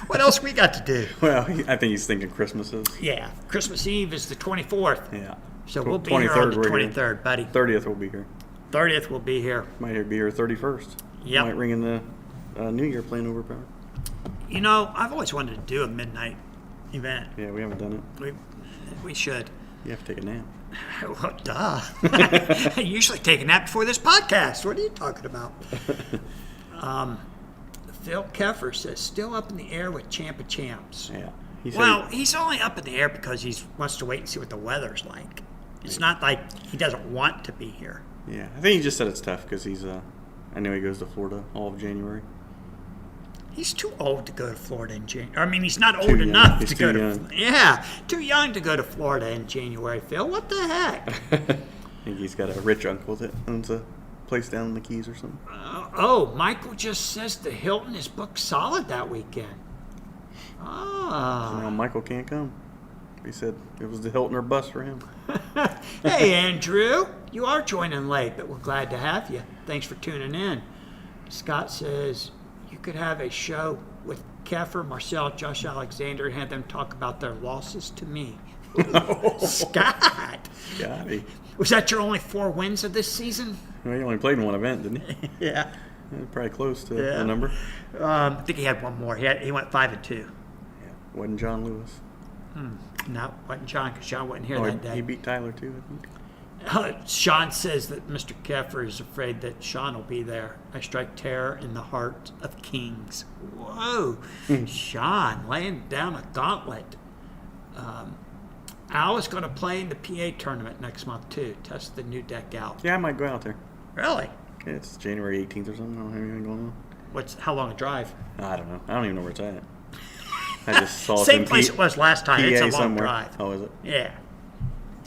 What else we got to do? Well, I think he's thinking Christmases. Yeah. Christmas Eve is the 24th. Yeah. So we'll be here on the we're 23rd, buddy. 30th will be here. 30th we'll be here. Might be here 31st. Yep. Might ring in the New Year playing Overpower. You know, I've always wanted to do a midnight event. Yeah, we haven't done it. We should. You have to take a nap. Well, duh. I usually take a nap before this podcast. What are you talking about? Phil Keffer says, still up in the air with Champ of Champs. Yeah. He said Well, he's only up in the air because he wants to wait and see what the weather's like. It's not like he doesn't want to be here. yeah. I think he just said it's tough because he's I know he goes to Florida all of January. He's too old to go to Florida in January. I mean, he's not old young. enough He's to too go young. to. Yeah, too young to go to Florida in January. Phil, what the heck? I think he's got a rich uncle that owns a place down in the Keys or something. Michael just says the Hilton is booked solid that weekend. Well, Michael can't come. He said it was the Hilton or bust for him. Hey, Andrew, you are joining late, but we're glad to have you. Thanks for tuning in. Scott says you could have a show with Keffer, Marcel, Josh Alexander, and have them talk about their losses to me. Scott, God, was that your only 4 wins of this season? he only played in one event, didn't he? Yeah. Probably close to Yeah. the number. I think he had one more. He went 5-2. Yeah. Wasn't John Lewis. No, wasn't John, because John wasn't here Oh, that day. he beat Tyler too, I think. Sean says that Mr. Keffer is afraid that Sean will be there. I strike terror in the heart of kings. Whoa. Sean laying down a gauntlet. Al is going to play in the PA tournament next month, too. Test the new deck out. Yeah, I might go out there. Really? Okay, it's January 18th or something. I don't have anything going on. How long a drive? I don't know. I don't even know where it's at. I just saw it Same in place it was last time. It's a PA long somewhere. drive. Oh, is it? Yeah.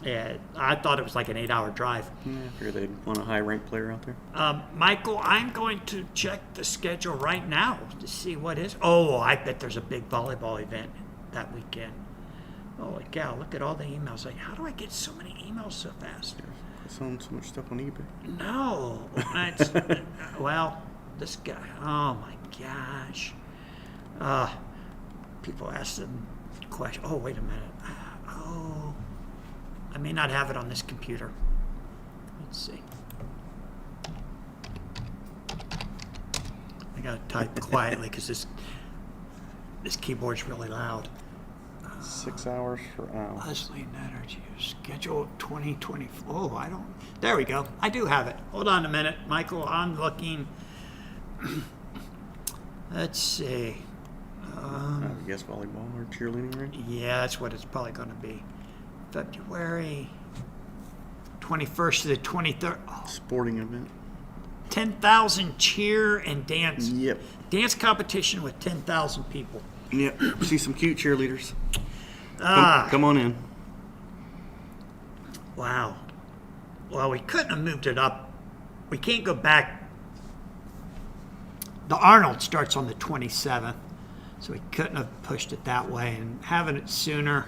Yeah, I thought it was like an 8-hour drive. Yeah, I figured they'd want a high-ranked player out there. Michael, I'm going to check the schedule right now to see what is. Oh, I bet there's a big volleyball event that weekend. Holy cow, look at all the emails. Like, how do I get so many emails so fast? I selling so much stuff on eBay. No. It's, well, this guy, oh my gosh. People ask them questions. Oh, wait a minute. Oh, I may not have it on this computer. Let's see. I gotta type quietly because this keyboard's really loud. 6 hours for Al. Leslie Energy schedule 2024. Oh, I don't. There we go. I do have it. Hold on a minute, Michael. I'm looking. Let's see. I guess volleyball or cheerleading, right? Yeah, that's what it's probably going to be. February 21st to the 23rd. Oh, Sporting event. 10,000 cheer and dance. Yep. Dance competition with 10,000 people. Yep. See some cute cheerleaders. Ah. Come on in. Wow. Well, we couldn't have moved it up. We can't go back. The Arnold starts on the 27th, so we couldn't have pushed it that way. And having it sooner,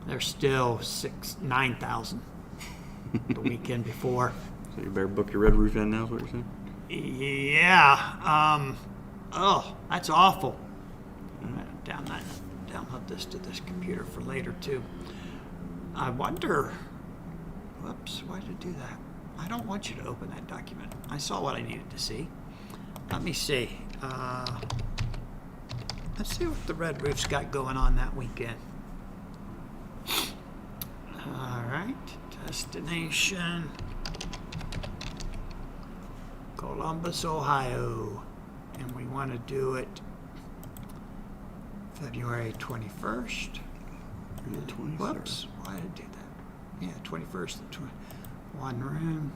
there's still 9,000 the weekend before. So you better book your Red Roof in now, is what you're saying? Yeah. Oh, that's awful. Download this to this computer for later too. I wonder. Whoops! Why did it do that? I don't want you to open that document. I saw what I needed to see. Let me see. Let's see what the Red Roof's got going on that weekend. All right. Destination. Columbus, Ohio. And we want to do it February 21st. The 23rd. Whoops, why did it do that? Yeah, 21st, one room.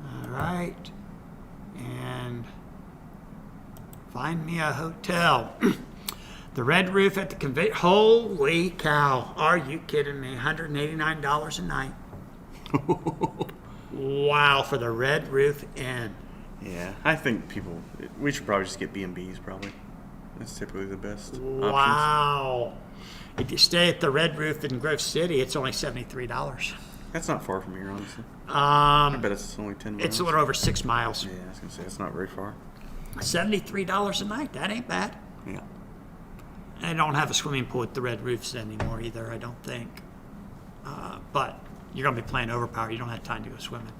All right. And find me a hotel. The Red Roof at the convention. Holy cow. Are you kidding me? $189 a night. Wow, for the Red Roof Inn. Yeah, I think we should probably just get B&Bs probably. That's typically the best options. Wow. If you stay at the Red Roof in Grove City, it's only $73. That's not far from here, honestly. I bet it's only 10 miles. It's a little over 6 miles. Yeah, I was going to say, it's not very far. $73 a night. That ain't bad. Yeah. I don't have a swimming pool at the Red Roofs anymore either, I don't think. But you're going to be playing Overpower. You don't have time to go swimming.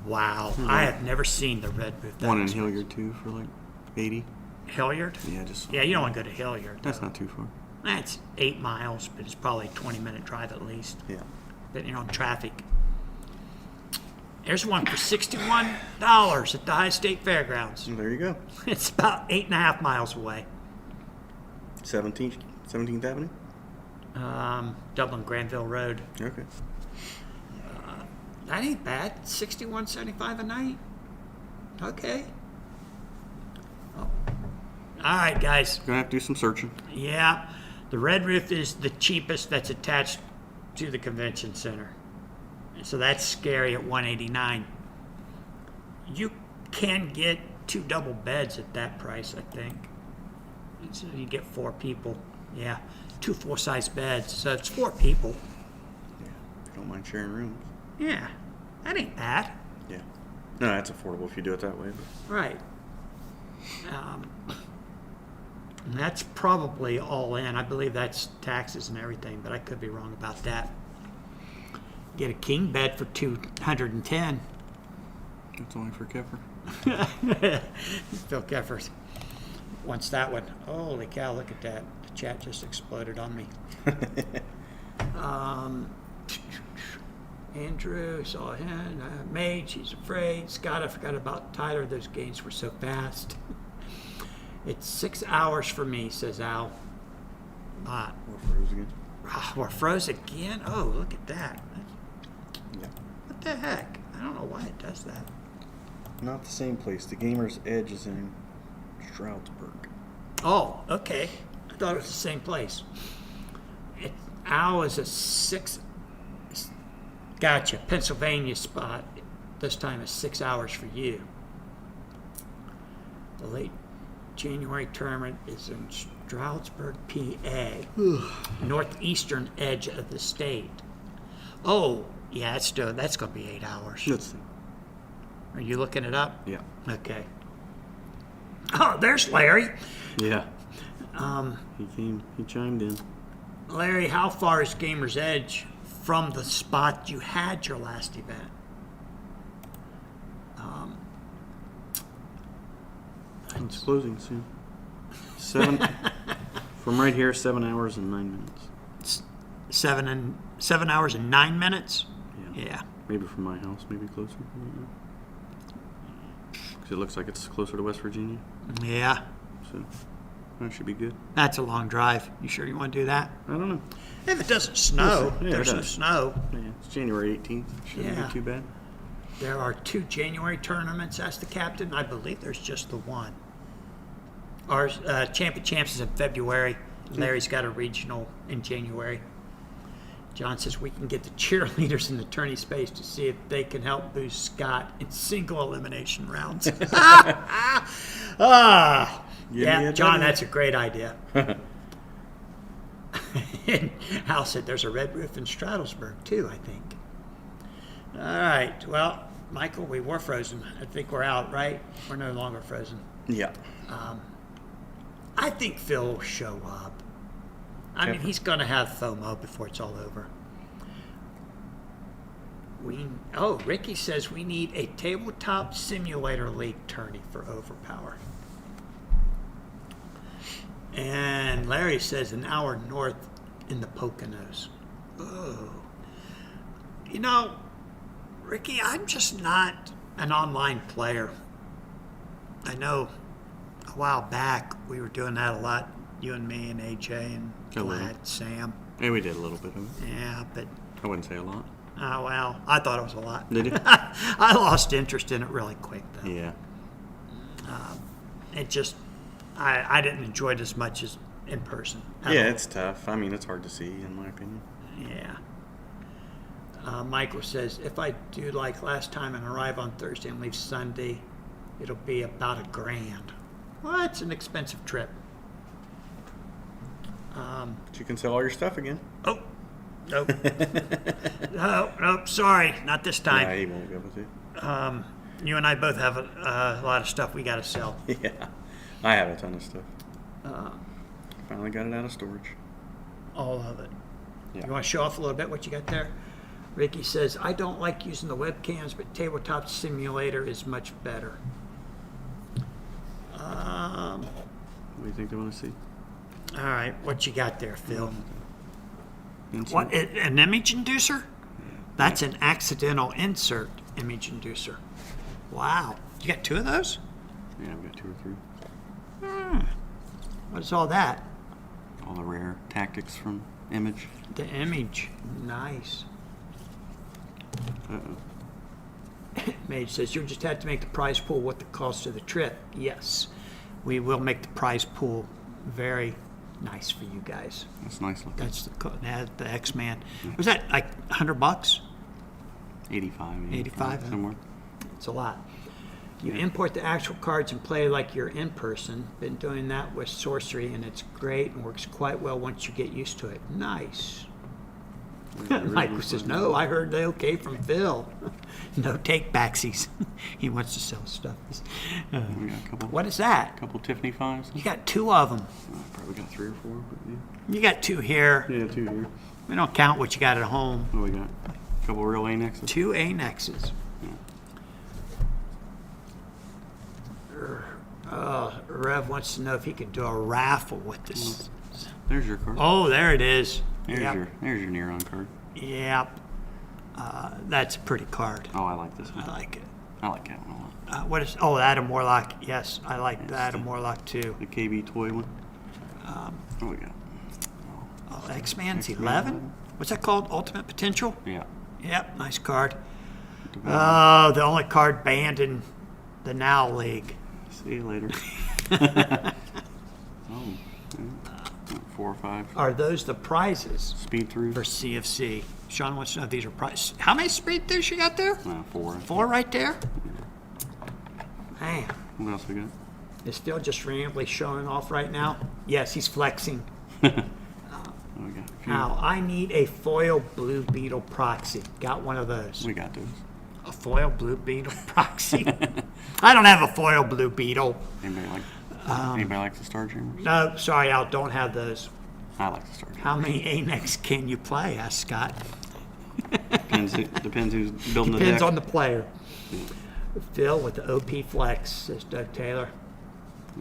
Wow. I have never seen the Red Roof. One in Hilliard, too, for like 80. Hilliard? Yeah, just. Yeah, you don't want to go to Hilliard. That's not too far. That's 8 miles, but it's probably a 20-minute drive at least. Yeah. Depending on traffic. There's one for $61 at the High State Fairgrounds. Well, there you go. It's about 8.5 miles away. 17th Avenue? Dublin Granville Road. Okay. That ain't bad. $61.75 a night. Okay. Oh. All right, guys. Gonna have to do some searching. Yeah, the Red Roof is the cheapest that's attached to the convention center. So that's scary at $189. You can get 2 double beds at that price, I think. So you get 4 people. Yeah, 2 full-size beds. So it's 4 people. Yeah. I don't mind sharing rooms. Yeah, that ain't bad. Yeah. No, that's affordable if you do it that way. But. Right. And that's probably all in. I believe that's taxes and everything, but I could be wrong about that. Get a king bed for $210. That's only for Keffer. Phil Keffers wants that one. Holy cow, look at that. The chat just exploded on me. Andrew, saw him. Mage, he's afraid. Scott, I forgot about Tyler. Those games were so fast. It's 6 hours for me, says Al. We're froze again. We're froze again? Oh, look at that. Yeah. What the heck? I don't know why it does that. Not the same place. The Gamer's Edge is in Stroudsburg. Oh, okay. I thought it was the same place. Al is a 6. Gotcha. Pennsylvania spot. This time is 6 hours for you. The late January tournament is in Stroudsburg, PA. Northeastern edge of the state. Oh, yeah, that's going to be 8 hours. Let's see. Are you looking it up? Yeah. Okay. Oh, there's Larry. Yeah. He chimed in. Larry, how far is Gamer's Edge from the spot you had your last event? It's closing soon. 7 from right here, 7 hours and 9 minutes. 7 hours and 9 minutes? Yeah. Maybe from my house, maybe closer. Because it looks like it's closer to West Virginia. Yeah. So that should be good. That's a long drive. You sure you want to do that? I don't know. If it doesn't snow, Yeah, there's it no does. snow. Yeah, it's January 18th. Shouldn't Yeah. be too bad. There are 2 January tournaments, asked the captain. I believe there's just the one. Our Champion Champs is in February. Larry's got a regional in January. John says we can get the cheerleaders in the tourney space to see if they can help boost Scott in single elimination rounds. Yeah, John, that's a great idea. And Hal said there's a Red Roof in Stroudsburg too, I think. All right, well, Michael, we were frozen. I think we're out, right? We're no longer frozen. Yeah. I think Phil will show up. I mean, Okay. he's going to have FOMO before it's all over. Ricky says we need a tabletop simulator league tourney for Overpower. And Larry says an hour north in the Poconos. Oh. You know, Ricky, I'm just not an online player. I know a while back we were doing that a lot, you and me and AJ and A little. Glad, Sam. Yeah, we did a little bit of it. Yeah, but I wouldn't say a lot. oh well, I thought it was a lot. Did you? I lost interest in it really quick though. Yeah. It just, I didn't enjoy it as much as in person. at Yeah, all. it's tough. I mean, it's hard to see, in my opinion. Yeah. Michael says, if I do like last time and arrive on Thursday and leave Sunday, it'll be about $1,000. Well, it's an expensive trip. But you can sell all your stuff again. Oh, nope. no, sorry, not this Yeah, time. he won't go with you. You and I both have a lot of stuff we got to sell. Yeah. I have a ton of stuff. Finally got it out of storage. All of it. Yeah. You want to show off a little bit what you got there? Ricky says, I don't like using the webcams, but Tabletop Simulator is much better. What do you think they want to see? All right, what you got there, Phil? Insert? What, an image inducer? That's an accidental insert image inducer. Wow. You got 2 of those? Yeah, I've got 2 or 3. What is all that? All the rare tactics from Image. The image. Nice. Uh-oh. Mage says, you'll just have to make the prize pool what the cost of the trip. Yes. We will make the prize pool very nice for you guys. That's nice looking. That's the X-Man. Was that like $100? 85. 85, huh? Somewhere. It's a lot. You import the actual cards and play like you're in person. Been doing that with Sorcery, and it's great and works quite well once you get used to it. Nice. Michael says, no, I heard they okay from Phil. No take backsies. He wants to sell stuff. We got a couple. What is that? Couple Tiffany 5s. You got 2 of them. Probably got 3 or 4. But yeah. You got 2 here. Yeah, 2 here. We don't count what you got at home. What do we got? A couple real A-Nexes. 2 A-Nexes. Rev wants to know if he could do a raffle with this. There's your card. Oh, there it is. There's Yep. your Neuron card. Yep. That's a pretty card. Oh, I like this one. I like it. I like that one a lot. What is? Oh, Adam Warlock. Yes, I like the Yes, Adam Warlock too. The KB toy one. What we got? Oh, X-Man's X-Man 11. What's that called? Ultimate Potential. Yeah. Yep, nice card. Develop. Oh, the only card banned in the Now League. See you later. Oh, yeah. 4 or 5. Are those the prizes Speed through. for CFC? Sean wants to know if these are prizes. How many speed throughs you got there? 4. 4 right there. Man, What else we got? is Phil just randomly showing off right now? Yes, he's flexing. What we got? A few. Now, I need a foil Blue Beetle proxy. Got one of those. We got those. A foil Blue Beetle proxy? I don't have a foil Blue Beetle. Anybody like the Star Jammers? No, sorry, Al, don't have those. I like the Star Jammers. How many A-Nex can you play? Asked Scott. Depends who's building the Depends deck. on the player. Phil with the OP Flex, says Doug Taylor.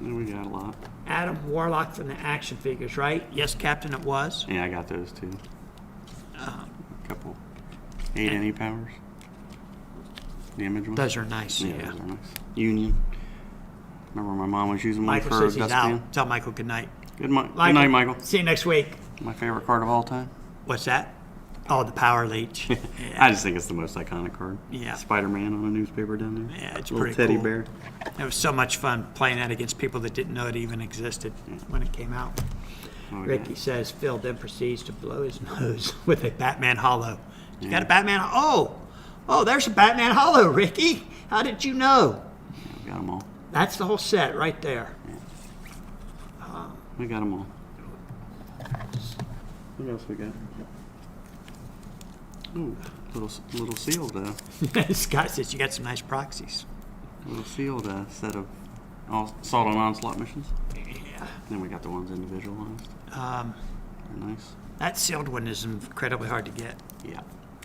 We got a lot. Adam Warlock from the action figures, right? Yes, Captain, it was. Yeah, I got those too. A couple 8 NE powers. The Image ones. Those are nice, Yeah, yeah. those are nice. Union. Remember my mom was using one Michael for says he's Dustpan? out. Tell Michael good night. Good night, Michael. See you next week. My favorite card of all time. What's that? Oh, the Power Leech. I just think it's the most iconic card. Yeah. Spider-Man on a newspaper down there. Yeah, it's Little pretty teddy cool. bear. It was so much fun playing that against people that didn't know it even existed when it came out. Oh, yeah. Ricky says Phil then proceeds to blow his nose with a Batman Hollow. You got a Batman? Oh, there's a Batman Hollow, Ricky. How did you know? We got them all. That's the whole set right there. We got them all. What else we got? Ooh, Little sealed, Scott says you got some nice proxies. set of Assault on Onslaught missions. Yeah. Then we got the ones individualized. They're nice. That sealed one is incredibly hard to get. Yeah.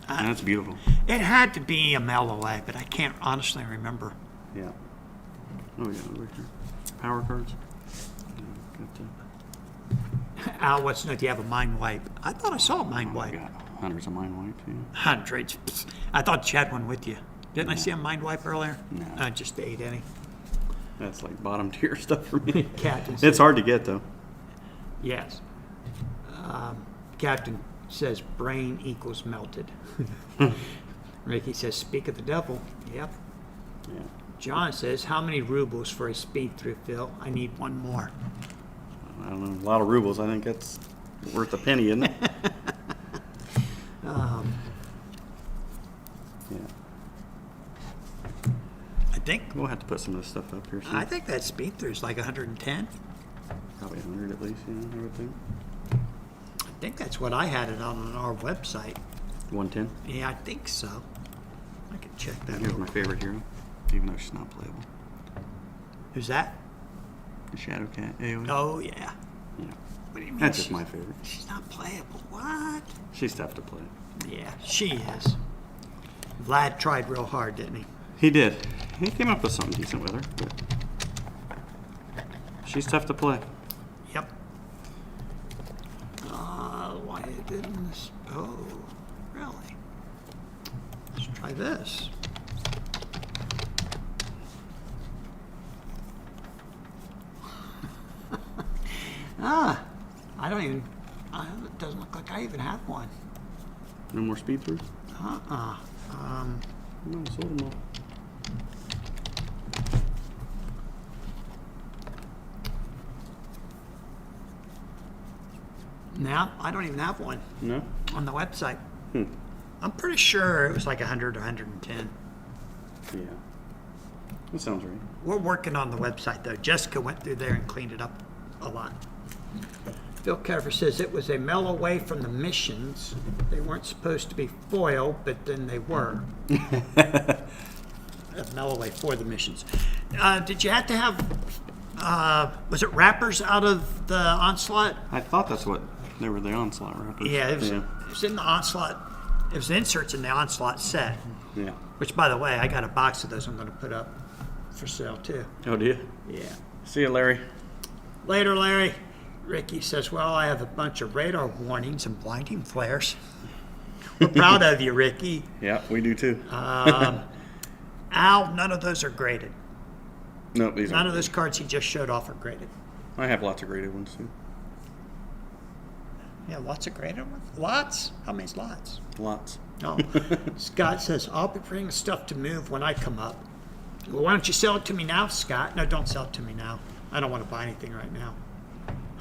And that's beautiful. It had to be a mail away, but I can't honestly remember. Yeah. Oh, we got over here. Power cards. Yeah, got the- Al wants to know if you have a mind wipe. I thought I saw a mind we wipe. got hundreds of mind wipes, yeah. Hundreds. Psst. I thought you had one with you. Didn't I see a mind wipe earlier? No. I just ate any. That's like bottom tier stuff for me. Captain It's says, hard to get, though. yes. Captain says brain equals melted. Ricky says, speak of the devil. Yep. Yeah. John says, how many rubles for a speed through, Phil? I need one more. I don't know. A lot of rubles. I think that's worth a penny, isn't it? Yeah. I think We'll have to put some of this stuff up here soon. I think that speed through is like 110. Probably 100 at least, yeah, I would think. I think that's what I had it on our website. 110. Yeah, I think so. I can check that Here's out. my favorite hero, even though she's not playable. Who's that? The Shadow Cat AoE. Oh, yeah. Yeah. What do you mean? That's just she's- my favorite. She's not playable. What? She's tough to play. Yeah, she is. Vlad tried real hard, didn't he? He did. He came up with something decent with her, but she's tough to play. Yep. Why didn't this? Oh, really? Let's try this. I don't even. It doesn't look like I even have one. No more speed through? Uh-uh. No, sold them all. Now I don't even have one No? on the website. Hmm. I'm pretty sure it was like 100 or 110. Yeah. That sounds right. We're working on the website though. Jessica went through there and cleaned it up a lot. Phil Carver says it was a mail away from the missions. They weren't supposed to be foil, but then they were. A mail away for the missions. Did you have to have, was it wrappers out of the Onslaught? I thought that's what they were, the Onslaught wrappers. Yeah, it was in the Onslaught. It was inserts in the Onslaught set. Yeah. Which, by the way, I got a box of those I'm going to put up for sale too. Oh, do you? Yeah. See you, Larry. Later, Larry. Ricky says, well, I have a bunch of radar warnings and blinding flares. We're proud of you, Ricky. Yeah, we do too. Al, none of those are graded. No, these None aren't. of those cards he just showed off are graded. I have lots of graded ones too. Yeah, lots of graded ones. Lots? How many's lots? Lots. Oh. Scott says, I'll be bringing stuff to move when I come up. Well, why don't you sell it to me now, Scott? No, don't sell it to me now. I don't want to buy anything right now.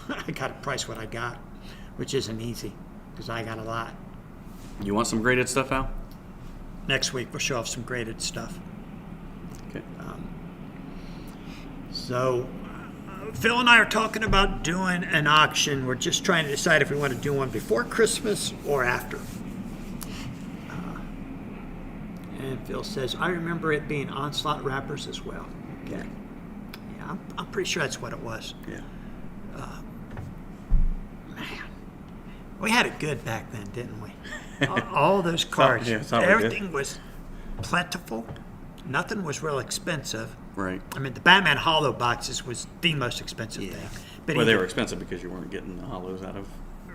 I got to price what I got, which isn't easy because I got a lot. You want some graded stuff, Al? Next week, we'll show off some graded stuff. Okay. So, Phil and I are talking about doing an auction. We're just trying to decide if we want to do one before Christmas or after. And Phil says, I remember it being Onslaught wrappers as well. Okay. Yeah, I'm pretty sure that's what it was. Yeah. Man, we had it good back then, didn't we? All those cards. yeah, thought we did. Everything was plentiful. Nothing was real expensive. Right. I mean, the Batman Hollow boxes was the most expensive thing. But Well, they even- were expensive because you weren't getting the hollows out of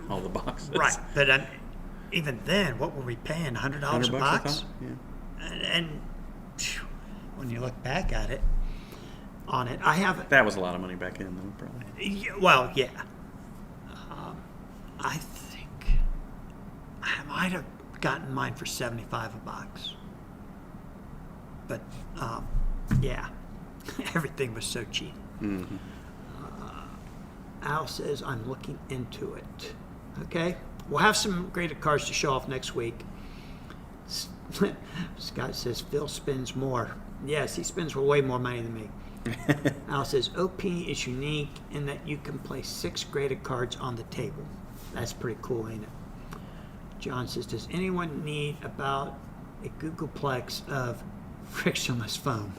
all the boxes. right. But even then, what were we paying? $100 $100 a I box? thought? Yeah. And phew, when you look back at it, on it, I have. That was a lot of money back then, though, probably. Well, yeah. I think I might have gotten mine for $75 a box. But yeah, everything was so cheap. Mm-hmm. Al says I'm looking into it. Okay, we'll have some graded cards to show off next week. Scott says Phil spends more. Yes, he spends way more money than me. Al says OP is unique in that you can place 6 graded cards on the table. That's pretty cool, ain't it? John says, does anyone need about a Googleplex of frictionless foam.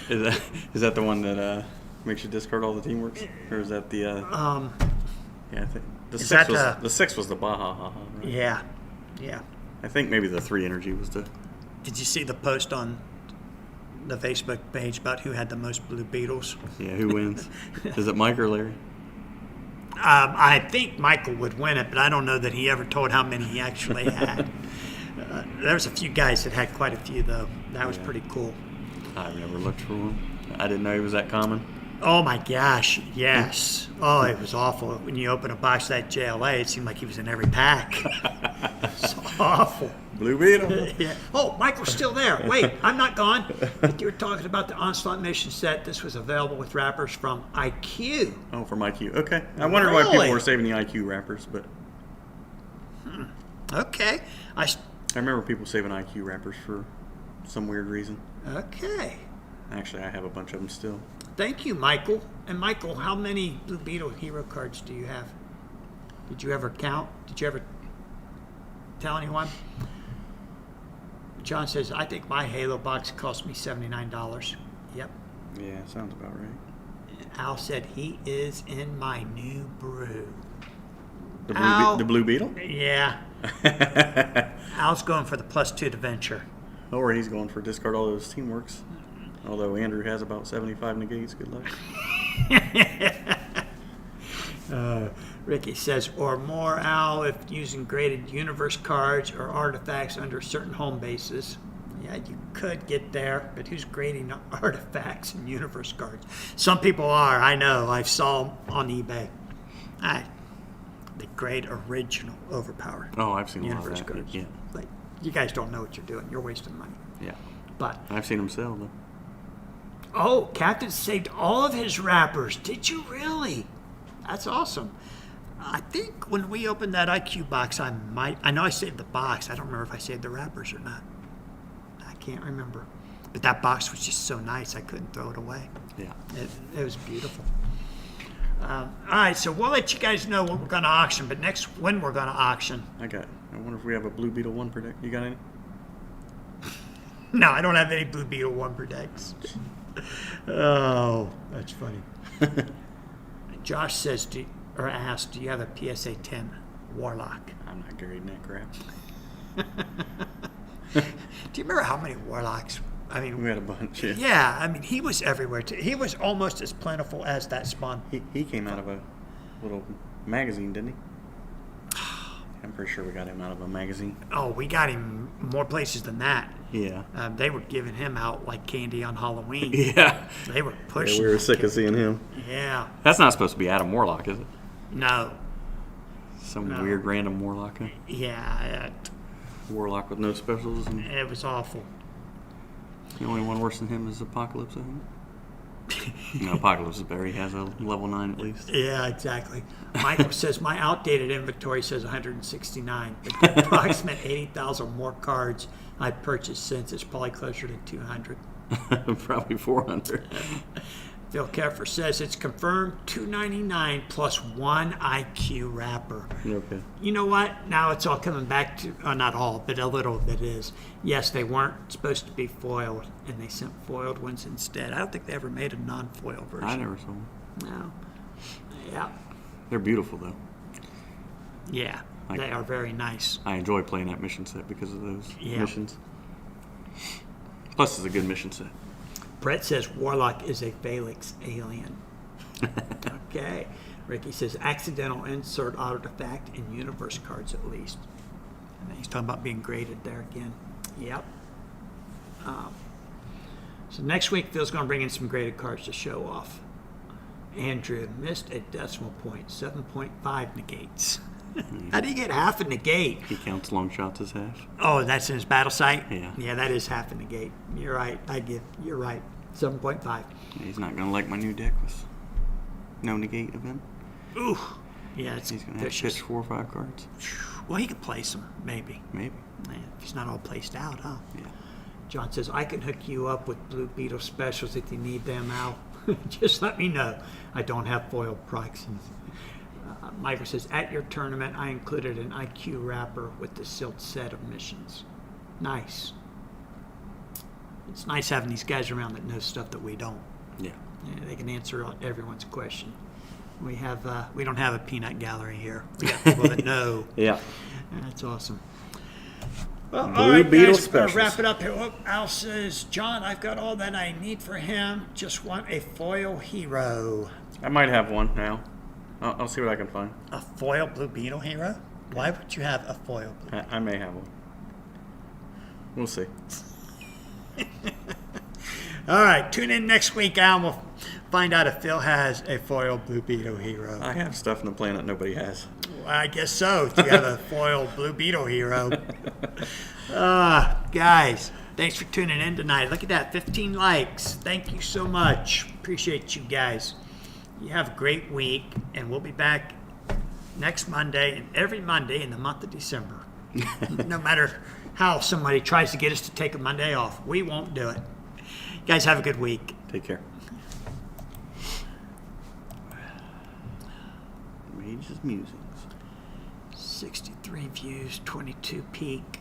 Is that the one that makes you discard all the Teamworks, or is that the? Yeah, I think the Is six that was the- the 6 was the Baja. Right? Yeah, yeah. I think maybe the 3 Energy was the. Did you see the post on the Facebook page about who had the most Blue Beetles? Yeah, who wins? Is it Mike or Larry? I think Michael would win it, but I don't know that he ever told how many he actually had. There was a few guys that had quite a few, though. That was Yeah. pretty cool. I've never looked for one. I didn't know he was that common. Oh my gosh, yes. Oh, it was awful. When you open a box of that JLA, it seemed like he was in every pack. It's awful. Blue Beetle. Yeah. Oh, Michael's still there. Wait, I'm not gone. But you were talking about the Onslaught Mission set. This was available with wrappers from IQ. Oh, from IQ. Okay. I wondered why Really? people were saving the IQ wrappers, but Okay. I remember people saving IQ wrappers for some weird reason. Okay. Actually, I have a bunch of them still. Thank you, Michael. And Michael, how many Blue Beetle hero cards do you have? Did you ever count? Did you ever tell anyone? John says, I think my Halo box cost me $79. Yep. Yeah, sounds about right. Al said he is in my new brew. The Ow. the Blue Beetle? Yeah. Al's going for the +2 to venture. Or he's going for discard all those Teamworks. Although Andrew has about 75 negates. Good luck. Ricky says, or more, Al, if using graded universe cards or artifacts under certain home bases. Yeah, you could get there, but who's grading artifacts and universe cards? Some people are, I know. I saw them on eBay. They grade original overpowered Oh, I've seen a lot universe of that. cards. Yeah. Like, you guys don't know what you're doing. You're wasting money. Yeah. But, I've seen them sell, though. oh, Captain saved all of his wrappers. Did you really? That's awesome. I think when we opened that IQ box, I know I saved the box. I don't remember if I saved the wrappers or not. I can't remember. But that box was just so nice, I couldn't throw it away. Yeah. It was beautiful. All right, so we'll let you guys know what we're going to auction, but when we're going to auction. I wonder if we have a Blue Beetle 1 predict. You got any? No, I don't have any Blue Beetle 1 protects. Oh, that's funny. Josh says, asks, do you have a PSA 10 Warlock? I'm not grading that crap. Do you remember how many Warlocks? I mean, We had a bunch, yeah. yeah, I mean, he was everywhere. Too. He was almost as plentiful as that spawn. He came out of a little magazine, didn't he? I'm pretty sure we got him out of a magazine. Oh, we got him more places than that. Yeah. They were giving him out like candy on Halloween. Yeah. They were Yeah, pushing. we were sick of seeing him. Yeah. That's not supposed to be Adam Warlock, is it? No. Some No. weird random Warlock. Huh? Yeah. Warlock with no specials. And It was awful. the only one worse than him is Apocalypse, I think. No, Apocalypse is better. He has a level 9 at least. Yeah, exactly. Michael says my outdated inventory says 169, but the approximate 80,000 more cards I've purchased since is probably closer to 200. Probably 400. Phil Keffer says it's confirmed $299 plus 1 IQ wrapper. Okay. You know what? Now it's all coming back to, not all, but a little bit is. Yes, they weren't supposed to be foiled, and they sent foiled ones instead. I don't think they ever made a non-foil version. I never saw them. No. Yeah. They're beautiful, though. Yeah. They are very nice. I enjoy playing that mission set because of those Yeah. missions. Plus, it's a good mission set. Brett says Warlock is a Phalanx alien. Okay. Ricky says accidental insert artifact in universe cards at least. And he's talking about being graded there again. Yep. So next week, Phil's going to bring in some graded cards to show off. Andrew missed a decimal point, 7.5 negates. How do you get half a negate? He counts long shots as half. Oh, that's in his battle sight? Yeah. Yeah, that is half a negate. You're right. You're right. 7.5. He's not going to like my new deck with no negate event. Ooh. Yeah, it's He's going to have to vicious. pitch 4 or 5 cards. Well, he could place them, maybe. Maybe. Man, if he's not all placed out, huh? Yeah. John says, I can hook you up with Blue Beetle specials if you need them out. Just let me know. I don't have foil proxies. Michael says, at your tournament, I included an IQ wrapper with the Silt set of missions. Nice. It's nice having these guys around that know stuff that we don't. Yeah. Yeah, they can answer everyone's question. We don't have a peanut gallery here. We got people that know. Yeah. That's awesome. Well, Blue all right, Beetle guys, we're gonna specials. wrap it up here. Oh, Al says, John, I've got all that I need for him. Just want a foil hero. I might have one now. I'll see what I can find. A foil Blue Beetle hero? Why would you have a foil Blue I may have one. We'll see. All right, tune in next week, Al. And we'll find out if Phil has a foil Blue Beetle hero. I have stuff in the planet nobody has. Well, I guess so. If you have a foil Blue Beetle hero. Guys, thanks for tuning in tonight. Look at that, 15 likes. Thank you so much. Appreciate you guys. You have a great week, and we'll be back next Monday and every Monday in the month of December. No matter how somebody tries to get us to take a Monday off, we won't do it. You guys have a good week. Take care. Mage's Musings. 63 views, 22 peak.